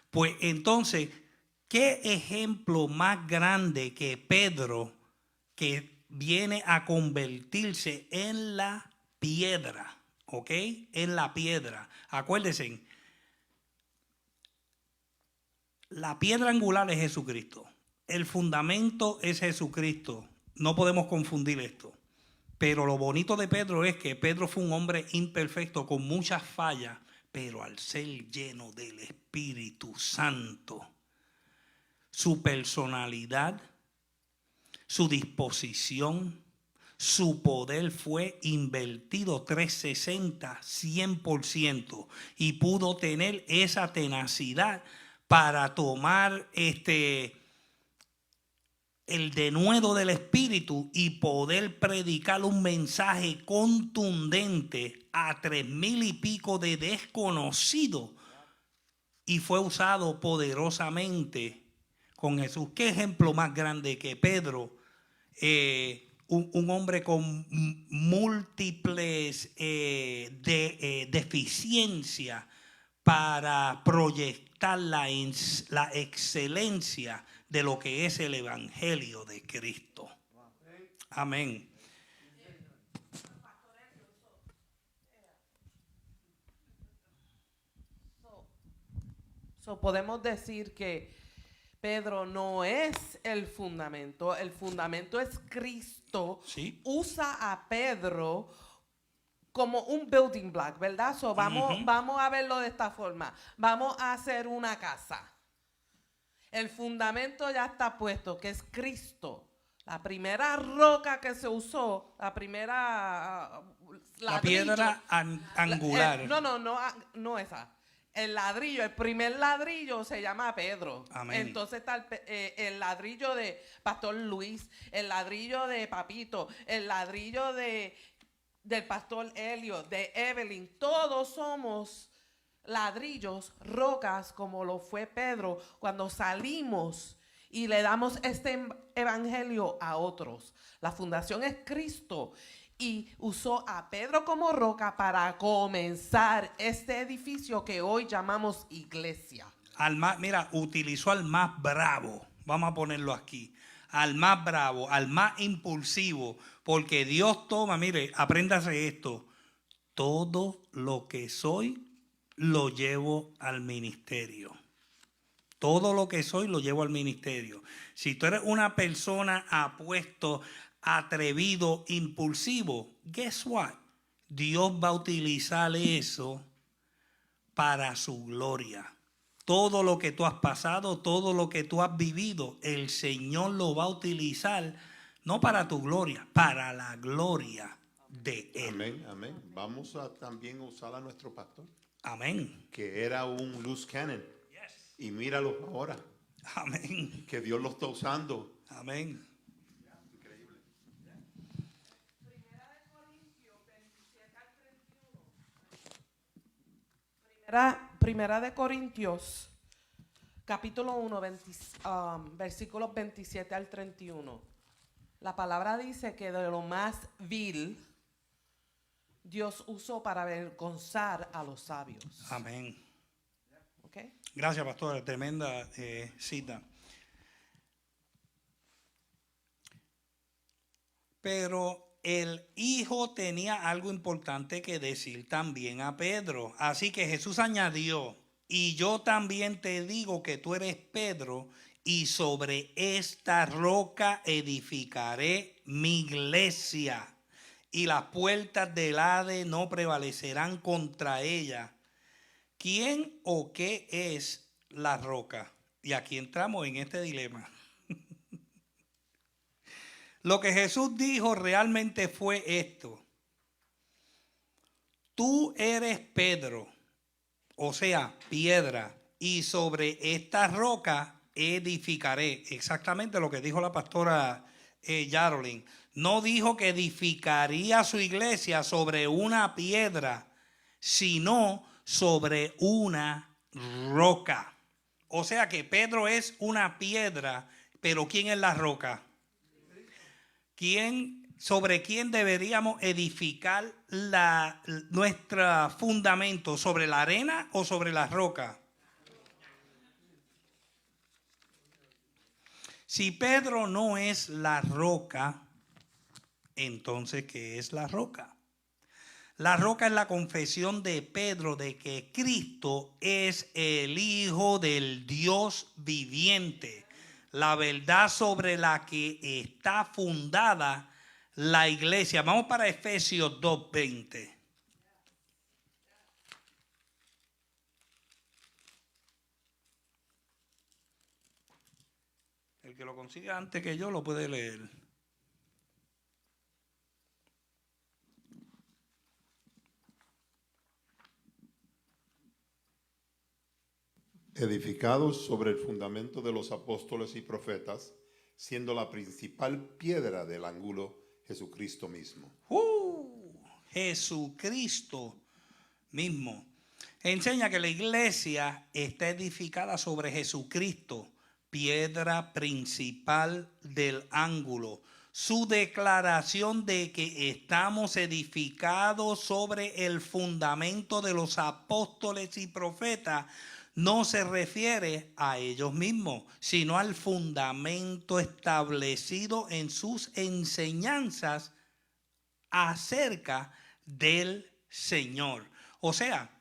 Pues entonces, ¿qué ejemplo más grande que Pedro, que viene a convertirse en la piedra? ¿Ok? En la piedra. Acuérdense, la piedra angular es Jesucristo. el fundamento es Jesucristo. No podemos confundir esto. Pero lo bonito de Pedro es que Pedro fue un hombre imperfecto con muchas fallas, pero al ser lleno del Espíritu Santo, su personalidad, su disposición, su poder fue invertido 360, 100%, y pudo tener esa tenacidad para tomar el denuedo del Espíritu y poder predicar un mensaje contundente a 3,000 y pico de desconocidos, y fue usado poderosamente con Jesús. ¿Qué ejemplo más grande que Pedro? Un hombre con múltiples deficiencias para proyectar la excelencia de lo que es el Evangelio de Cristo. Amén. Podemos decir que Pedro no es el fundamento es Cristo. Sí. Usa a Pedro como un building block, ¿verdad? Vamos a verlo de esta forma. Vamos a hacer una casa. El fundamento ya está puesto, que es Cristo. La primera roca que se usó, la piedra angular. No esa. El ladrillo, el primer ladrillo se llama Pedro. Amén. Entonces está el ladrillo de Pastor Luis, el ladrillo de Papito, el ladrillo del Pastor Helio, de Evelyn. Todos somos ladrillos, rocas, como lo fue Pedro cuando salimos y le damos este evangelio a otros. La fundación es Cristo. Y usó a Pedro como roca para comenzar este edificio que hoy llamamos iglesia. Utilizó al más bravo, vamos a ponerlo aquí, al más bravo, al más impulsivo, porque Dios toma, apréndase esto, todo lo que soy lo llevo al ministerio. Todo lo que soy lo llevo al ministerio. Si tú eres una persona apuesto, atrevido, impulsivo, guess what? Dios va a utilizar eso para su gloria. Todo lo que tú has pasado, todo lo que tú has vivido, el Señor lo va a utilizar no para tu gloria, para la gloria de Él. Amén, amén. Vamos a también usar a nuestro pastor. Amén. Que era un loose cannon. Yes. Y míralo ahora. Amén. Que Dios lo está usando. Amén. Primera de Corintios, capítulo 1, versículos 27 al 31. La palabra dice que de lo más vil Dios usó para avergonzar a los sabios. Amén. ¿Okay? Gracias, pastora. Tremenda cita. Pero el hijo tenía algo importante que decir también a Pedro. Así que Jesús añadió, y yo también te digo que tú eres Pedro, y sobre esta roca edificaré mi iglesia, y las puertas del Hades no prevalecerán contra ella. ¿Quién o qué es la roca? Y aquí entramos en este dilema. Lo que Jesús dijo realmente fue esto. Tú eres Pedro, o sea, piedra, y sobre esta roca edificaré. Exactamente lo que dijo la pastora Yarolin. No dijo que edificaría su iglesia sobre una piedra, sino sobre una roca. O sea que Pedro es una piedra, pero ¿quién es la roca? ¿Sobre quién deberíamos edificar nuestro fundamento? ¿Sobre la arena o sobre la roca? Si Pedro no es la roca, entonces ¿qué es la roca? La roca es la confesión de Pedro de que Cristo es el Hijo del Dios viviente. la verdad sobre la que está fundada la iglesia. Vamos para Efesios 2:20. El que lo consiga antes que yo lo puede leer. Edificados sobre el fundamento de los apóstoles y profetas, siendo la principal piedra del ángulo Jesucristo mismo. Jesucristo mismo. Enseña que la iglesia está edificada sobre Jesucristo, piedra principal del ángulo. Su declaración de que estamos edificados sobre el fundamento de los apóstoles y profetas no se refiere a ellos mismos, sino al fundamento establecido en sus enseñanzas acerca del Señor. O sea,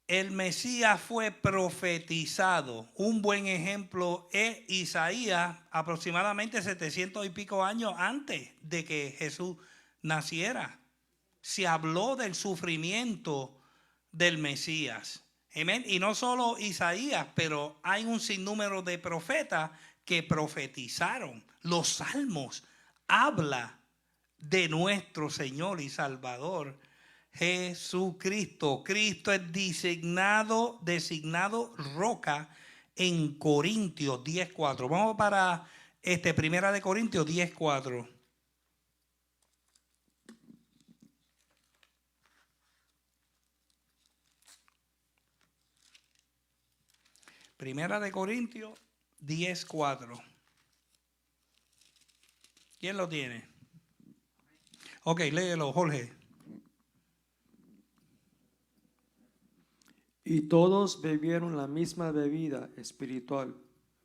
el Mesías fue profetizado. Un buen ejemplo es Isaías, aproximadamente 700 y pico años antes de que Jesús naciera. Se habló del sufrimiento del Mesías. Amén. Y no solo Isaías, pero hay un sinnúmero de profetas que profetizaron. Los salmos hablan de nuestro Señor y Salvador Jesucristo. Cristo es designado roca en Corintios 10:4. Vamos para Primera de Corintios 10:4. Primera de Corintios 10:4. ¿Quién lo tiene? Ok, léelo, Jorge. Y todos bebieron la misma bebida espiritual,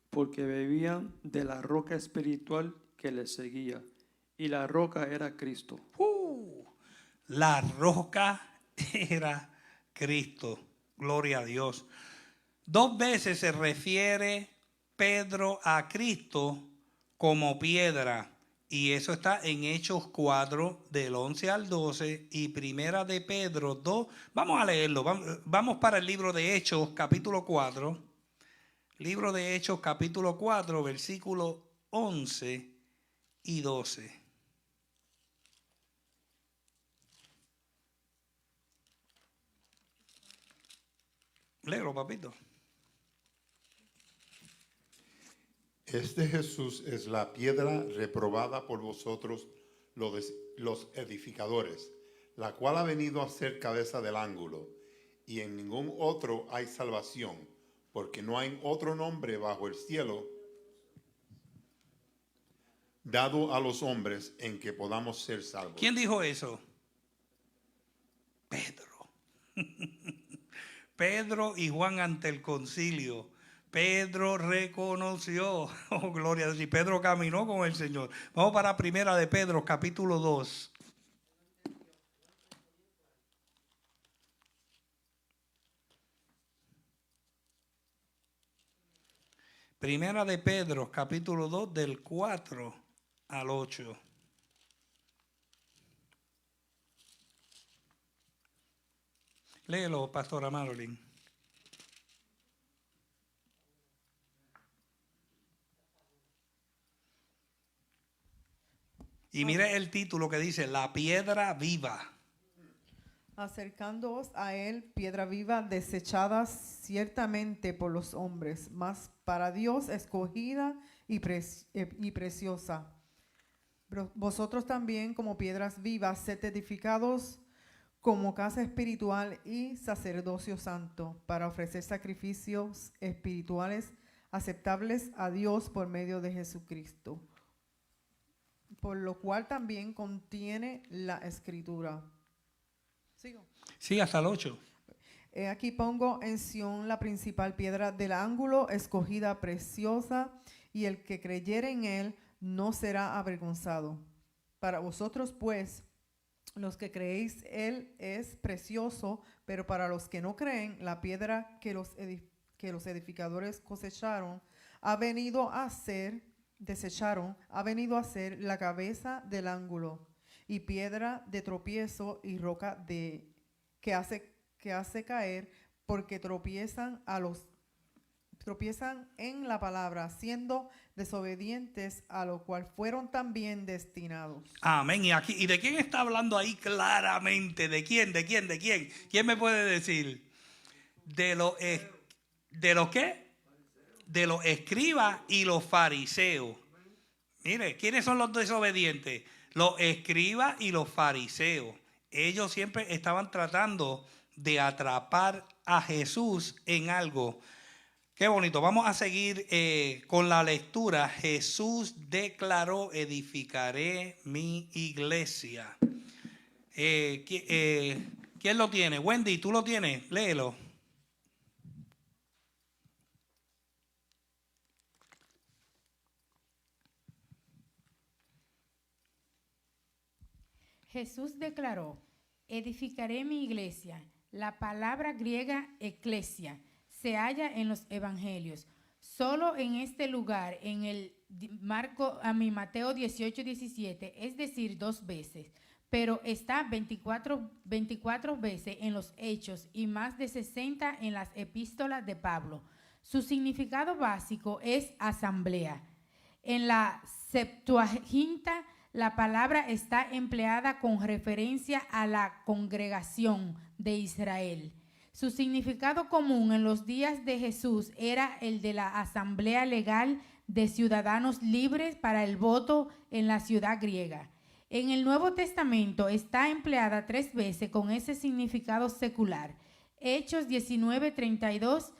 porque bebían de la roca espiritual que les seguía, y la roca era Cristo. La roca era Cristo. Gloria a Dios. 2 veces se refiere Pedro a Cristo como piedra. Y eso está en Hechos 4, del 11 al 12, y Primera de Pedro 2. Vamos a leerlo. Vamos para el libro de Hechos, capítulo 4. Libro de Hechos, capítulo 4, versículos 11 y 12. Léelo, papito. Este Jesús es la piedra reprobada por vosotros los edificadores, la cual ha venido a ser cabeza del ángulo, y en ningún otro hay salvación, porque no hay otro nombre bajo el cielo dado a los hombres en que podamos ser salvos. ¿Quién dijo eso? Pedro. Pedro y Juan ante el concilio. Pedro reconoció, oh gloria a Dios, y Pedro caminó con el Señor. Vamos para Primera de Pedro, capítulo 2. Primera de Pedro, capítulo 2, del 4 al 8. Léelo, pastora Marilyn. Y mire el título que dice, La piedra viva. Acercándoos a él, piedra viva, desechada ciertamente por los hombres, mas para Dios escogida y preciosa. Vosotros también, como piedras vivas, sed edificados como casa espiritual y sacerdocio santo, para ofrecer sacrificios espirituales aceptables a Dios por medio de Jesucristo. Por lo cual también contiene la escritura. ¿Sigo? Sí, hasta el 8. Aquí pongo en Sión la principal piedra del ángulo, escogida, preciosa, y el que creyere en él no será avergonzado. Para vosotros, pues, los que creéis, él es precioso, pero para los que no creen, la piedra que los edificadores cosecharon ha venido a ser, desecharon, ha venido a ser la cabeza del ángulo y piedra de tropiezo y roca que hace caer, porque tropiezan en la palabra, siendo desobedientes, a lo cual fueron también destinados. Amén. ¿Y de quién está hablando ahí claramente? ¿De quién? ¿De quién? ¿De quién? ¿Quién me puede decir? ¿De los qué? De los escribas y los fariseos. Mire, ¿quiénes son los desobedientes? Los escribas y los fariseos. Ellos siempre estaban tratando de atrapar a Jesús en algo. Qué bonito. Vamos a seguir con la lectura. Jesús declaró: edificaré mi iglesia. ¿Quién lo tiene? Wendy, ¿tú lo tienes? Léelo. Jesús declaró: edificaré mi iglesia. La palabra griega eclesia se halla en los evangelios. Solo en este lugar, en el Mateo 18:17, es decir, 2 veces, pero está 24 veces en los Hechos y más de 60 en las epístolas de Pablo. Su significado básico es asamblea. En la Septuaginta, la palabra está empleada con referencia a la congregación de Israel. Su significado común en los días de Jesús era el de la asamblea legal de ciudadanos libres para el voto en la ciudad griega. En el Nuevo Testamento está empleada 3 veces con ese significado secular. Hechos 19:32,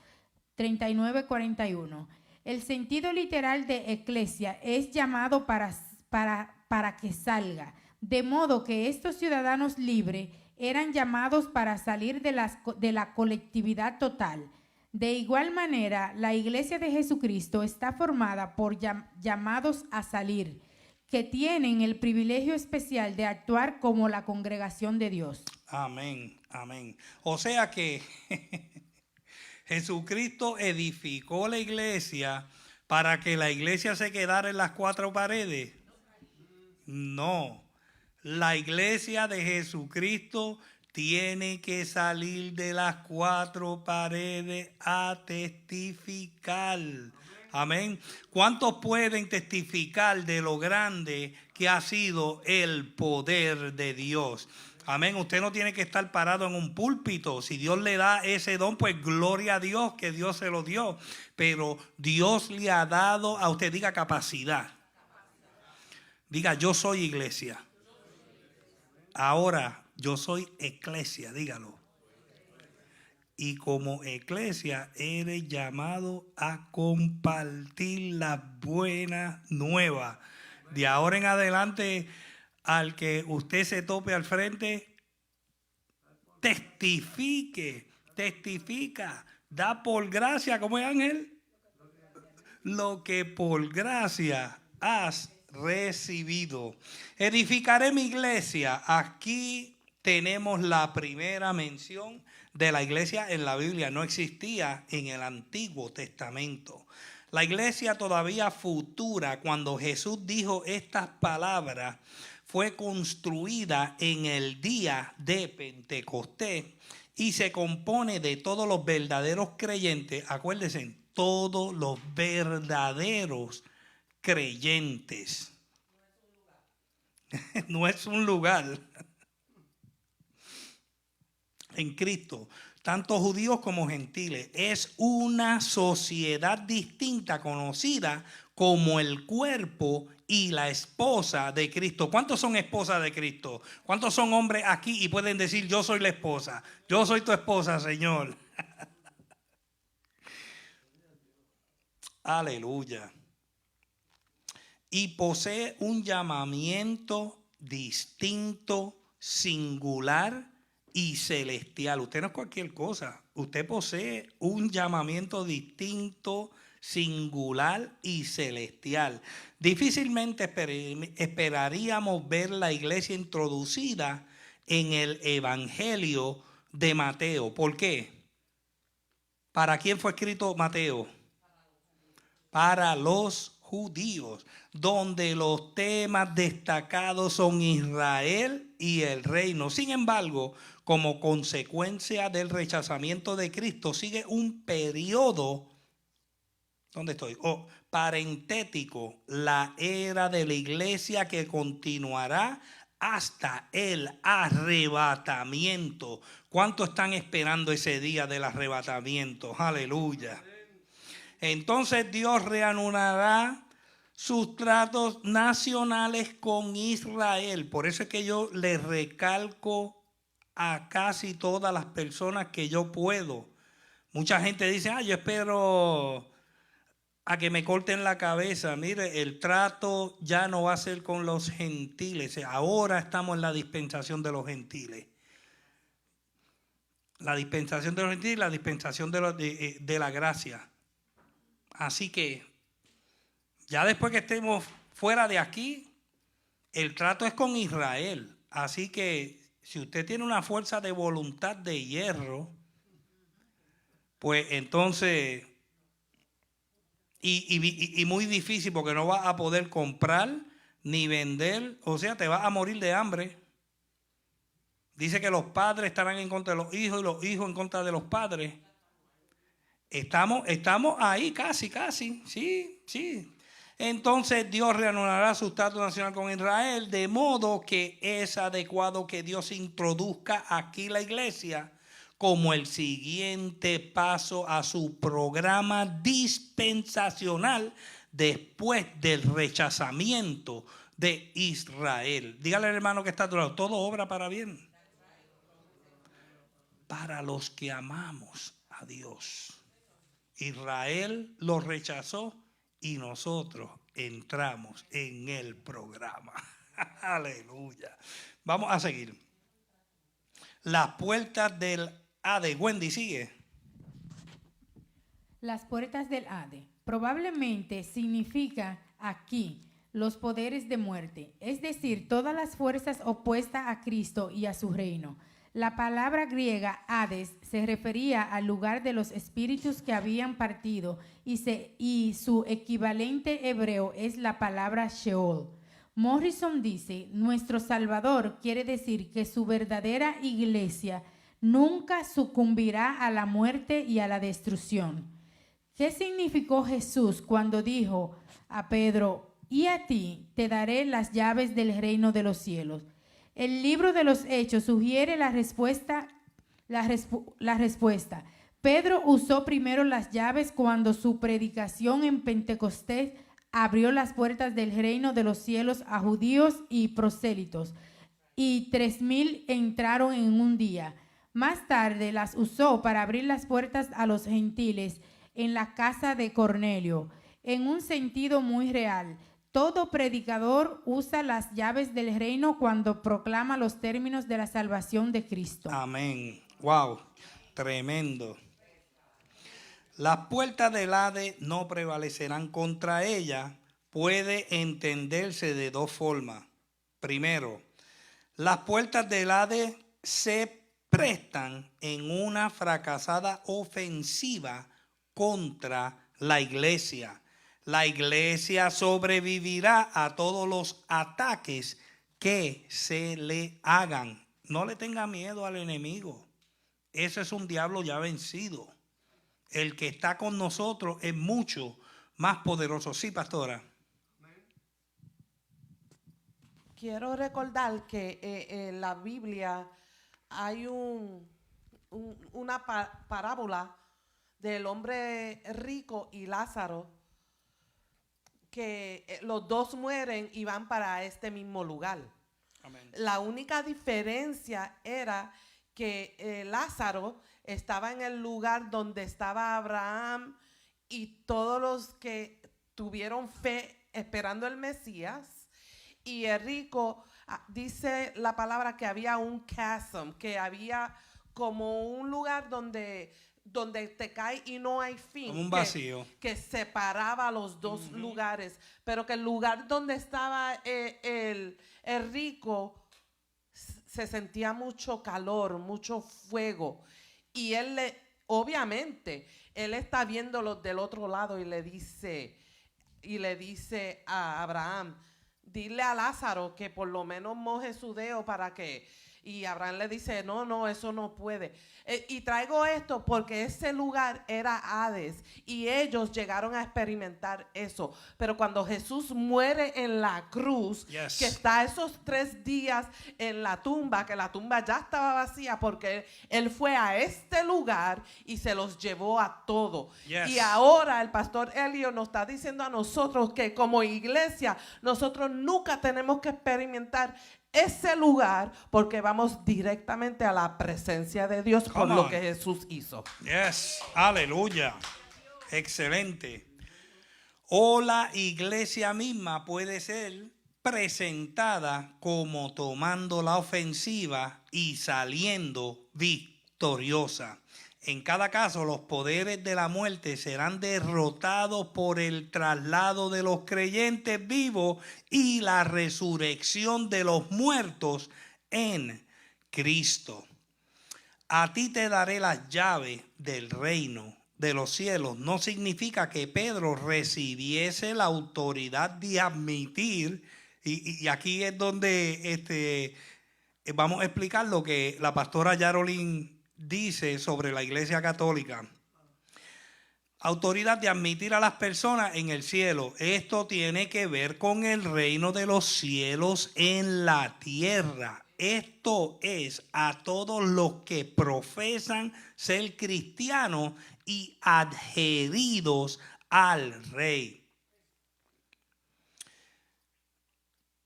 39:41. El sentido literal de eclesia es llamado para que salga, de modo que estos ciudadanos libres eran llamados para salir de la colectividad total. De igual manera, la Iglesia de Jesucristo está formada por llamados a salir, que tienen el privilegio especial de actuar como la congregación de Dios. Amén, amén. O sea que Jesucristo edificó la iglesia para que la iglesia se quedara en las 4 paredes. No, la iglesia de Jesucristo tiene que salir de las 4 paredes a testificar. Amén. ¿Cuántos pueden testificar de lo grande que ha sido el poder de Dios? Amén. Usted no tiene que estar parado en un púlpito. Si Dios le da ese don, pues gloria a Dios que Dios se lo dio. Pero Dios le ha dado a usted, diga, capacidad. Diga, yo soy iglesia. Ahora, yo soy eclesia, dígalo. Y como eclesia eres llamado a compartir las buenas nuevas. De ahora en adelante, al que usted se tope al frente, testifica, da por gracia, ¿cómo es, Ángel? Lo que por gracia has recibido. Edificaré mi iglesia. Aquí tenemos la primera mención de la iglesia en la Biblia. No existía en el Antiguo Testamento. La iglesia todavía futura, cuando Jesús dijo estas palabras, fue construida en el día de Pentecostés y se compone de todos los verdaderos creyentes. Acuérdense, todos los verdaderos creyentes. No es un lugar. En Cristo, tanto judíos como gentiles, es una sociedad distinta conocida como el cuerpo y la esposa de Cristo. ¿Cuántos son esposas de Cristo? ¿Cuántos son hombres aquí y pueden decir, yo soy la esposa? Yo soy tu esposa, Señor. Aleluya. Y posee un llamamiento distinto, singular y celestial. Usted no es cualquier cosa. Usted posee un llamamiento distinto, singular y celestial. Difícilmente esperaríamos ver la iglesia introducida en el Evangelio de Mateo. ¿Por qué? ¿Para quién fue escrito Mateo? para los judíos, donde los temas destacados son Israel y el reino. Sin embargo, como consecuencia del rechazamiento de Cristo, sigue un periodo, ¿dónde estoy? Parentético, la era de la iglesia que continuará hasta el arrebatamiento. ¿Cuánto están esperando ese día del arrebatamiento? Aleluya. Entonces Dios reanudará sus tratos nacionales con Israel. Por eso es que yo le recalco a casi todas las personas que yo puedo. Mucha gente dice, yo espero a que me corten la cabeza. Mire, el trato ya no va a ser con los gentiles. Ahora estamos en la dispensación de los gentiles. La dispensación de los gentiles, la dispensación de la gracia. Así que ya después que estemos fuera de aquí, el trato es con Israel. Así que si usted tiene una fuerza de voluntad de hierro, pues entonces, y muy difícil porque no vas a poder comprar ni vender, o sea, te vas a morir de hambre. Dice que los padres estarán en contra de los hijos y los hijos en contra de los padres. Estamos ahí casi, sí. Entonces Dios reanudará su estatus nacional con Israel, de modo que es adecuado que Dios introduzca aquí la iglesia como el siguiente paso a su programa dispensacional después del rechazamiento de Israel. Dígale al hermano que está a tu lado, todo obra para bien. Para los que amamos a Dios. Israel lo rechazó y nosotros entramos en el programa. Aleluya. Vamos a seguir. Las puertas del Hades. Wendy, sigue. Las puertas del Hades. Probablemente significa aquí los poderes de muerte, es decir, todas las fuerzas opuestas a Cristo y a su reino. La palabra griega Hades se refería al lugar de los espíritus que habían partido y su equivalente hebreo es la palabra Sheol. Morrison dice, nuestro Salvador quiere decir que su verdadera iglesia nunca sucumbirá a la muerte y a la destrucción. ¿Qué significó Jesús cuando dijo a Pedro, y a ti te daré las llaves del reino de los cielos? El libro de los Hechos sugiere la respuesta. Pedro usó primero las llaves cuando su predicación en Pentecostés abrió las puertas del reino de los cielos a judíos y prosélitos, y 3,000 entraron en un día. Más tarde las usó para abrir las puertas a los gentiles en la casa de Cornelio, en un sentido muy real. Todo predicador usa las llaves del reino cuando proclama los términos de la salvación de Cristo. Amén. Wow, tremendo. Las puertas del Hades no prevalecerán contra ella. Puede entenderse de dos formas. Primero, las puertas del Hades se prestan en una fracasada ofensiva contra la iglesia. La iglesia sobrevivirá a todos los ataques que se le hagan. No le tenga miedo al enemigo. Ese es un diablo ya vencido. El que está con nosotros es mucho más poderoso. Sí, pastora. Quiero recordar que en la Biblia hay una parábola del hombre rico y Lázaro, que los dos mueren y van para este mismo lugar. Amén. La única diferencia era que Lázaro estaba en el lugar donde estaba Abraham y todos los que tuvieron fe esperando el Mesías, y el rico, dice la palabra que había un chasm, que había como un lugar donde te cae y no hay fin. Como un vacío. Que separaba los dos lugares. Pero que el lugar donde estaba el rico se sentía mucho calor, mucho fuego. Y él obviamente, él está viéndolos del otro lado y le dice a Abraham, dile a Lázaro que por lo menos moje su dedo para que... Y Abraham le dice, no, eso no puede. Y traigo esto porque ese lugar era Hades y ellos llegaron a experimentar eso. Pero cuando Jesús muere en la cruz, Yes. que está esos 3 días en la tumba, que la tumba ya estaba vacía porque él fue a este lugar y se los llevó a todos. Yes. Y ahora el pastor Elio nos está diciendo a nosotros que como iglesia nosotros nunca tenemos que experimentar ese lugar porque vamos directamente a la presencia de Dios por Come lo on. que Jesús hizo. Yes, aleluya. Excelente. O la iglesia misma puede ser presentada como tomando la ofensiva y saliendo victoriosa. En cada caso, los poderes de la muerte serán derrotados por el traslado de los creyentes vivos y la resurrección de los muertos en Cristo. A ti te daré las llaves del reino de los cielos. No significa que Pedro recibiese la autoridad de admitir, y aquí es donde vamos a explicar lo que la pastora Yarolín dice sobre la Iglesia Católica. Autoridad de admitir a las personas en el cielo. Esto tiene que ver con el reino de los cielos en la tierra. Esto es a todos los que profesan ser cristianos y adheridos al Rey.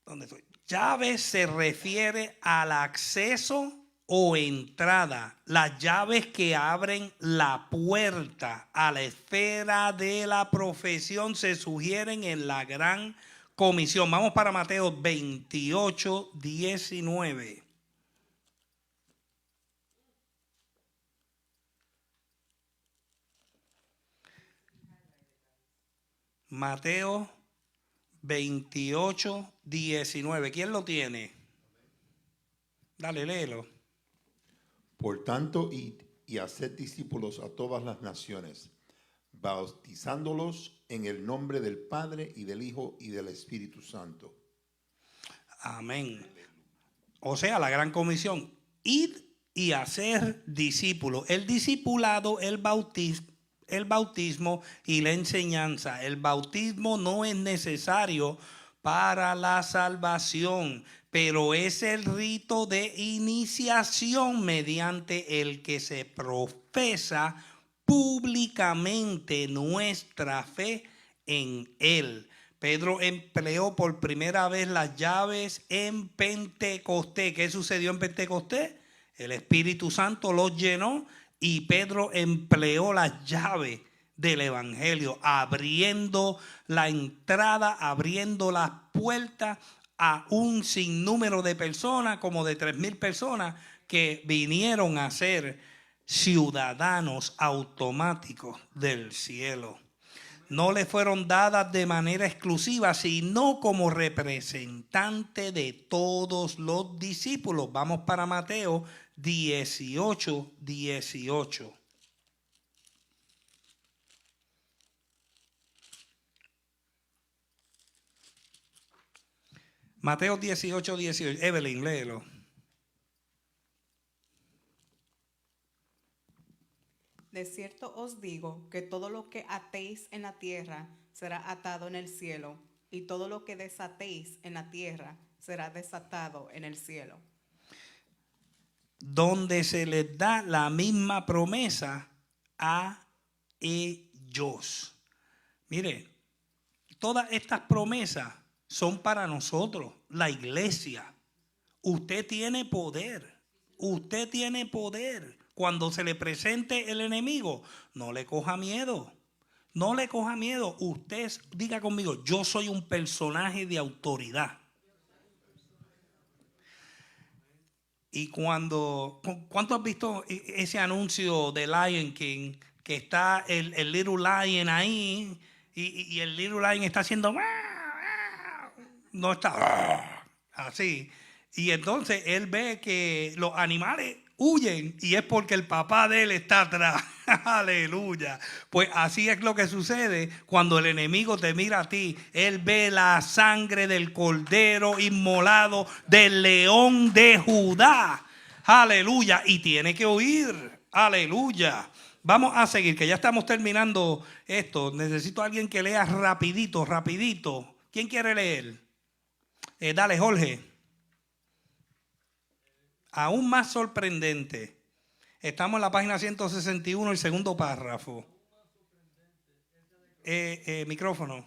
¿Dónde estoy? Llave se refiere al acceso o entrada, las llaves que abren la puerta a la esfera de la profesión se sugieren en la gran comisión. Vamos para Mateo 28, 19. Mateo 28, 19. ¿Quién lo tiene? Dale, léelo. Por tanto, id y haced discípulos a todas las naciones, bautizándolos en el nombre del Padre y del Hijo y del Espíritu Santo. Amén. O sea, la gran comisión. Id y hacer discípulos. El discipulado, el bautismo y la enseñanza. El bautismo no es necesario para la salvación, pero es el rito de iniciación mediante el que se profesa públicamente nuestra fe en Él. Pedro empleó por primera vez las llaves en Pentecostés. ¿Qué sucedió en Pentecostés? El Espíritu Santo los llenó y Pedro empleó las llaves del Evangelio, abriendo la entrada, abriendo las puertas a un sinnúmero de personas, como de 3,000 personas, que vinieron a ser ciudadanos automáticos del cielo. No le fueron dadas de manera exclusiva, sino como representante de todos los discípulos. Vamos para Mateo 18, 18. Mateo 18, 18. Evelyn, léelo. De cierto os digo que todo lo que atéis en la tierra será atado en el cielo, y todo lo que desatéis en la tierra será desatado en el cielo. Donde se les da la misma promesa a ellos. Mire, todas estas promesas son para nosotros, la iglesia. Usted tiene poder. Usted tiene poder. Cuando se le presente el enemigo, no le coja miedo. No le coja miedo. Usted diga conmigo, yo soy un personaje de autoridad. Y ¿cuánto has visto ese anuncio de Lion King? Que está el Little Lion ahí y el Little Lion está haciendo... No está así. Y entonces él ve que los animales huyen y es porque el papá de él está atrás. Aleluya. Pues así es lo que sucede cuando el enemigo te mira a ti. Él ve la sangre del cordero inmolado del león de Judá. Aleluya. Y tiene que huir. Aleluya. Vamos a seguir, que ya estamos terminando esto. Necesito a alguien que lea rapidito, rapidito. ¿Quién quiere leer? Dale, Jorge. Aún más sorprendente. Estamos en la página 161, el segundo párrafo. Micrófono.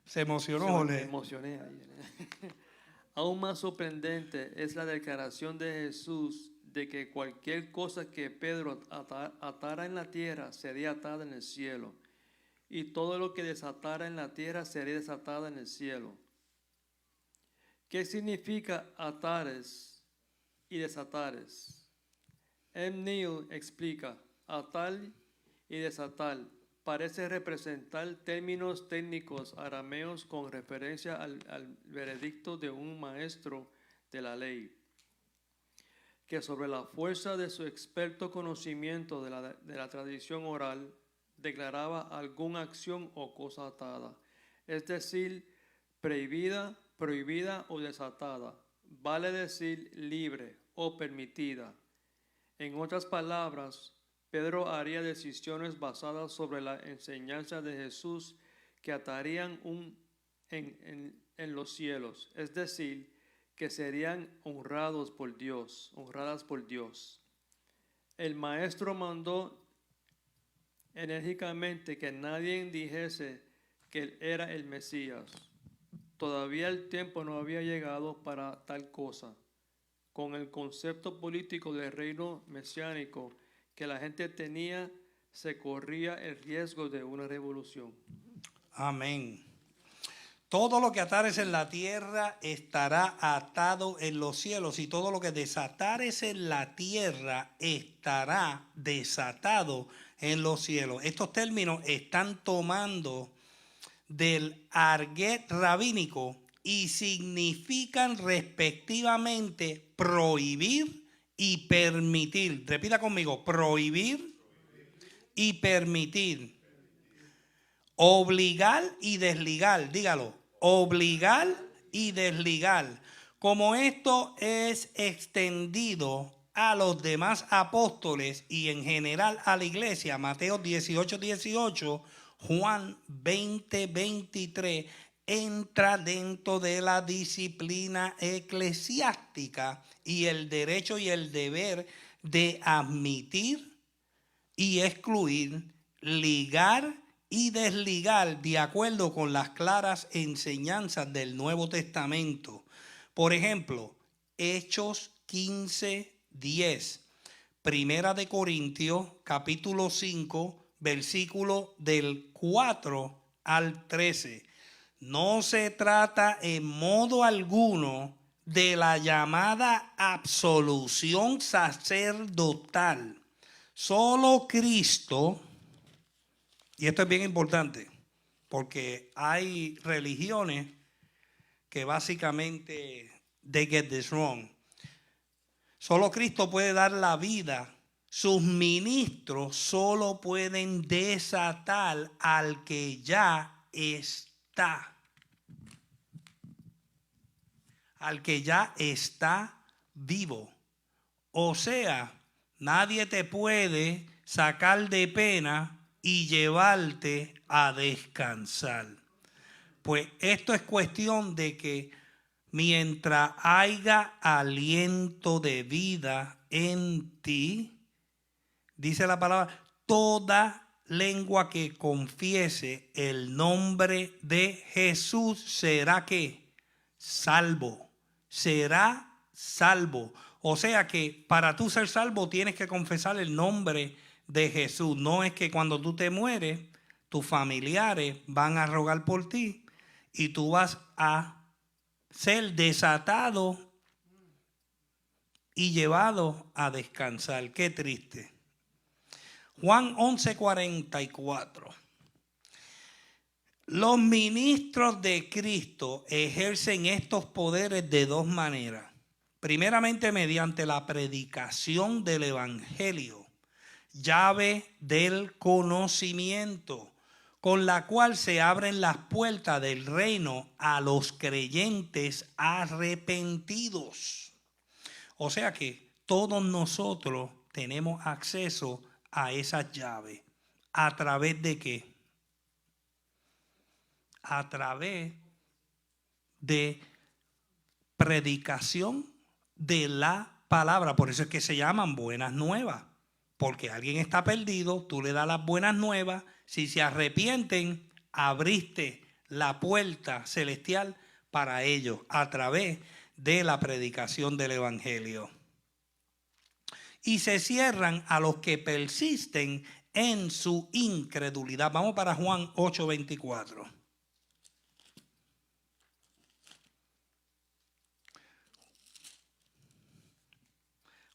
Se emocionó, Jorge. Me emocioné ahí. Aún más sorprendente es la declaración de Jesús de que cualquier cosa que Pedro atara en la tierra sería atada en el cielo, y todo lo que desatara en la tierra sería desatada en el cielo. ¿Qué significa atares y desatares? M. Neal explica: atar y desatar parece representar términos técnicos arameos con referencia al veredicto de un maestro de la ley, que sobre la fuerza de su experto conocimiento de la tradición oral declaraba alguna acción o cosa atada, es decir, prohibida o desatada, vale decir libre o permitida. En otras palabras, Pedro haría decisiones basadas sobre la enseñanza de Jesús que atarían en los cielos, es decir, que serían honradas por Dios. El maestro mandó enérgicamente que nadie dijese que él era el Mesías. Todavía el tiempo no había llegado para tal cosa. Con el concepto político del reino mesiánico que la gente tenía, se corría el riesgo de una revolución. Amén. Todo lo que atares en la tierra estará atado en los cielos, y todo lo que desatares en la tierra estará desatado en los cielos. Estos términos están tomando del argot rabínico y significan respectivamente prohibir y permitir. Repita conmigo: prohibir y permitir. Obligar y desligar. Dígalo: obligar y desligar. Como esto es extendido a los demás apóstoles y en general a la iglesia, Mateo 18:18, Juan 20:23, entra dentro de la disciplina eclesiástica y el derecho y el deber de admitir y excluir, ligar y desligar de acuerdo con las claras enseñanzas del Nuevo Testamento. Por ejemplo, Hechos 15:10, Primera de Corintios capítulo 5, versículo del 4 al 13. No se trata en modo alguno de la llamada absolución sacerdotal. Solo Cristo, y esto es bien importante, porque hay religiones que básicamente they get this wrong. Solo Cristo puede dar la vida. Sus ministros solo pueden desatar al que ya está. Al que ya está vivo. O sea, nadie te puede sacar de pena y llevarte a descansar. Pues esto es cuestión de que mientras haya aliento de vida en ti, dice la palabra, toda lengua que confiese el nombre de Jesús será ¿qué? Salvo. Será salvo. O sea que para tú ser salvo tienes que confesar el nombre de Jesús. No es que cuando tú te mueres, tus familiares van a rogar por ti y tú vas a ser desatado y llevado a descansar. Qué triste. Juan 11:44. Los ministros de Cristo ejercen estos poderes de dos maneras. Primeramente, mediante la predicación del Evangelio, llave del conocimiento, con la cual se abren las puertas del reino a los creyentes arrepentidos. O sea que todos nosotros tenemos acceso a esas llaves. ¿A través de qué? A través de predicación de la palabra. Por eso es que se llaman buenas nuevas. Porque alguien está perdido, tú le das las buenas nuevas. Si se arrepienten, abriste la puerta celestial para ellos a través de la predicación del Evangelio. Y se cierran a los que persisten en su incredulidad. Vamos para Juan 8:24.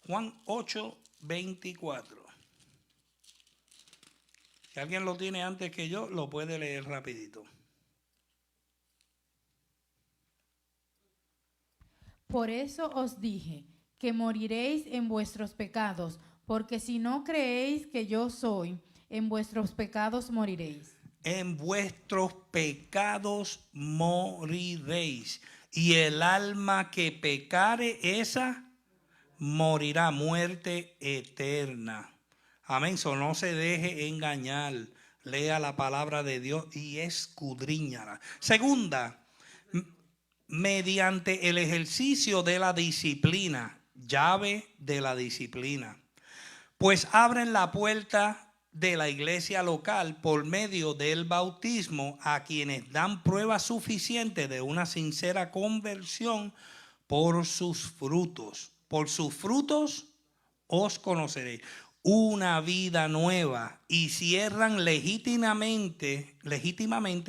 Juan 8:24. Si alguien lo tiene antes que yo, lo puede leer rapidito. Por eso os dije que moriréis en vuestros pecados, porque si no creéis que yo soy, en vuestros pecados moriréis. En vuestros pecados moriréis. Y el alma que pecare, esa morirá, muerte eterna. Amén. So, no se deje engañar. Lea la palabra de Dios y escudriñala. Segunda, mediante el ejercicio de la disciplina, llave de la disciplina, pues abren la puerta de la iglesia local por medio del bautismo a quienes dan prueba suficiente de una sincera conversión por sus frutos. Por sus frutos os conoceréis. Una vida nueva, y cierran legítimamente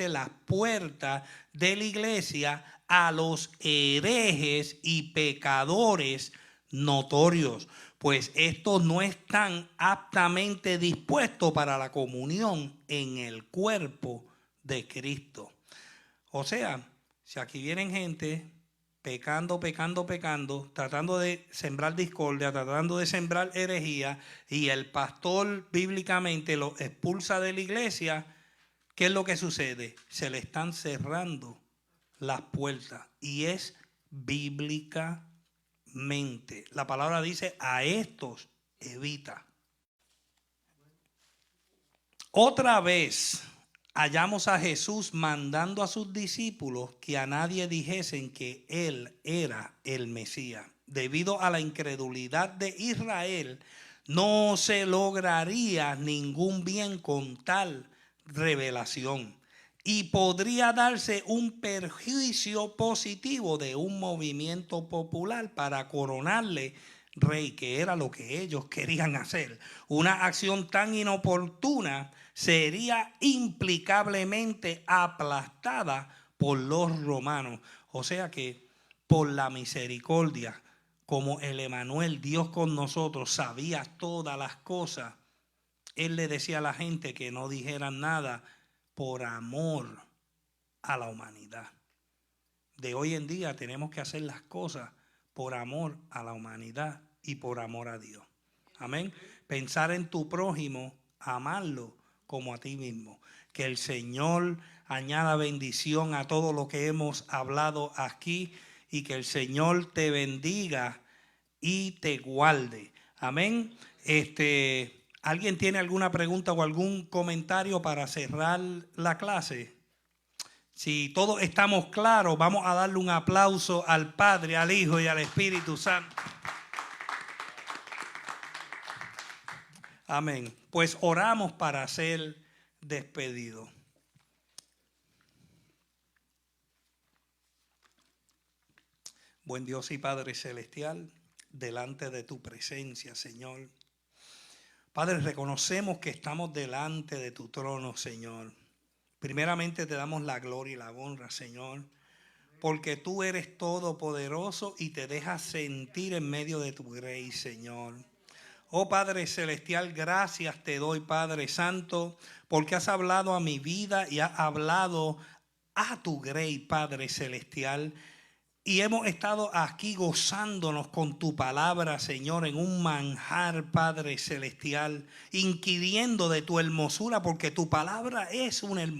las puertas de la iglesia a los herejes y pecadores notorios, pues estos no están aptamente dispuestos para la comunión en el cuerpo de Cristo. O sea, si aquí vienen gente pecando, tratando de sembrar discordia, tratando de sembrar herejía, y el pastor bíblicamente lo expulsa de la iglesia, ¿qué es lo que sucede? Se le están cerrando las puertas, y es bíblicamente. La palabra dice: a estos evita. Otra vez hallamos a Jesús mandando a sus discípulos que a nadie dijesen que él era el Mesías. Debido a la incredulidad de Israel, no se lograría ningún bien con tal revelación, y podría darse un perjuicio positivo de un movimiento popular para coronarle rey, que era lo que ellos querían hacer. Una acción tan inoportuna sería implicablemente aplastada por los romanos. O sea que por la misericordia, como el Emanuel, Dios con nosotros, sabía todas las cosas, él le decía a la gente que no dijeran nada por amor a la humanidad. De hoy en día tenemos que hacer las cosas por amor a la humanidad y por amor a Dios. Amén. Pensar en tu prójimo, amarlo como a ti mismo. Que el Señor añada bendición a todo lo que hemos hablado aquí, y que el Señor te bendiga y te guarde. Amén. ¿Alguien tiene alguna pregunta o algún comentario para cerrar la clase? Si todos estamos claros, vamos a darle un aplauso al Padre, al Hijo y al Espíritu Santo. Amén. Pues oramos para ser despedidos. Buen Dios y Padre Celestial, delante de tu presencia, Señor. Padre, reconocemos que estamos delante de tu trono, Señor. Primeramente te damos la gloria y la honra, Señor, porque tú eres todopoderoso y te dejas sentir en medio de tu gracia, Señor. Oh Padre Celestial, gracias te doy, Padre Santo, porque has hablado a mi vida y has hablado a tu grey, Padre Celestial. Y hemos estado aquí gozándonos con tu palabra, Señor, en un manjar, Padre Celestial, inquiriendo de tu hermosura, porque tu palabra es una hermosura.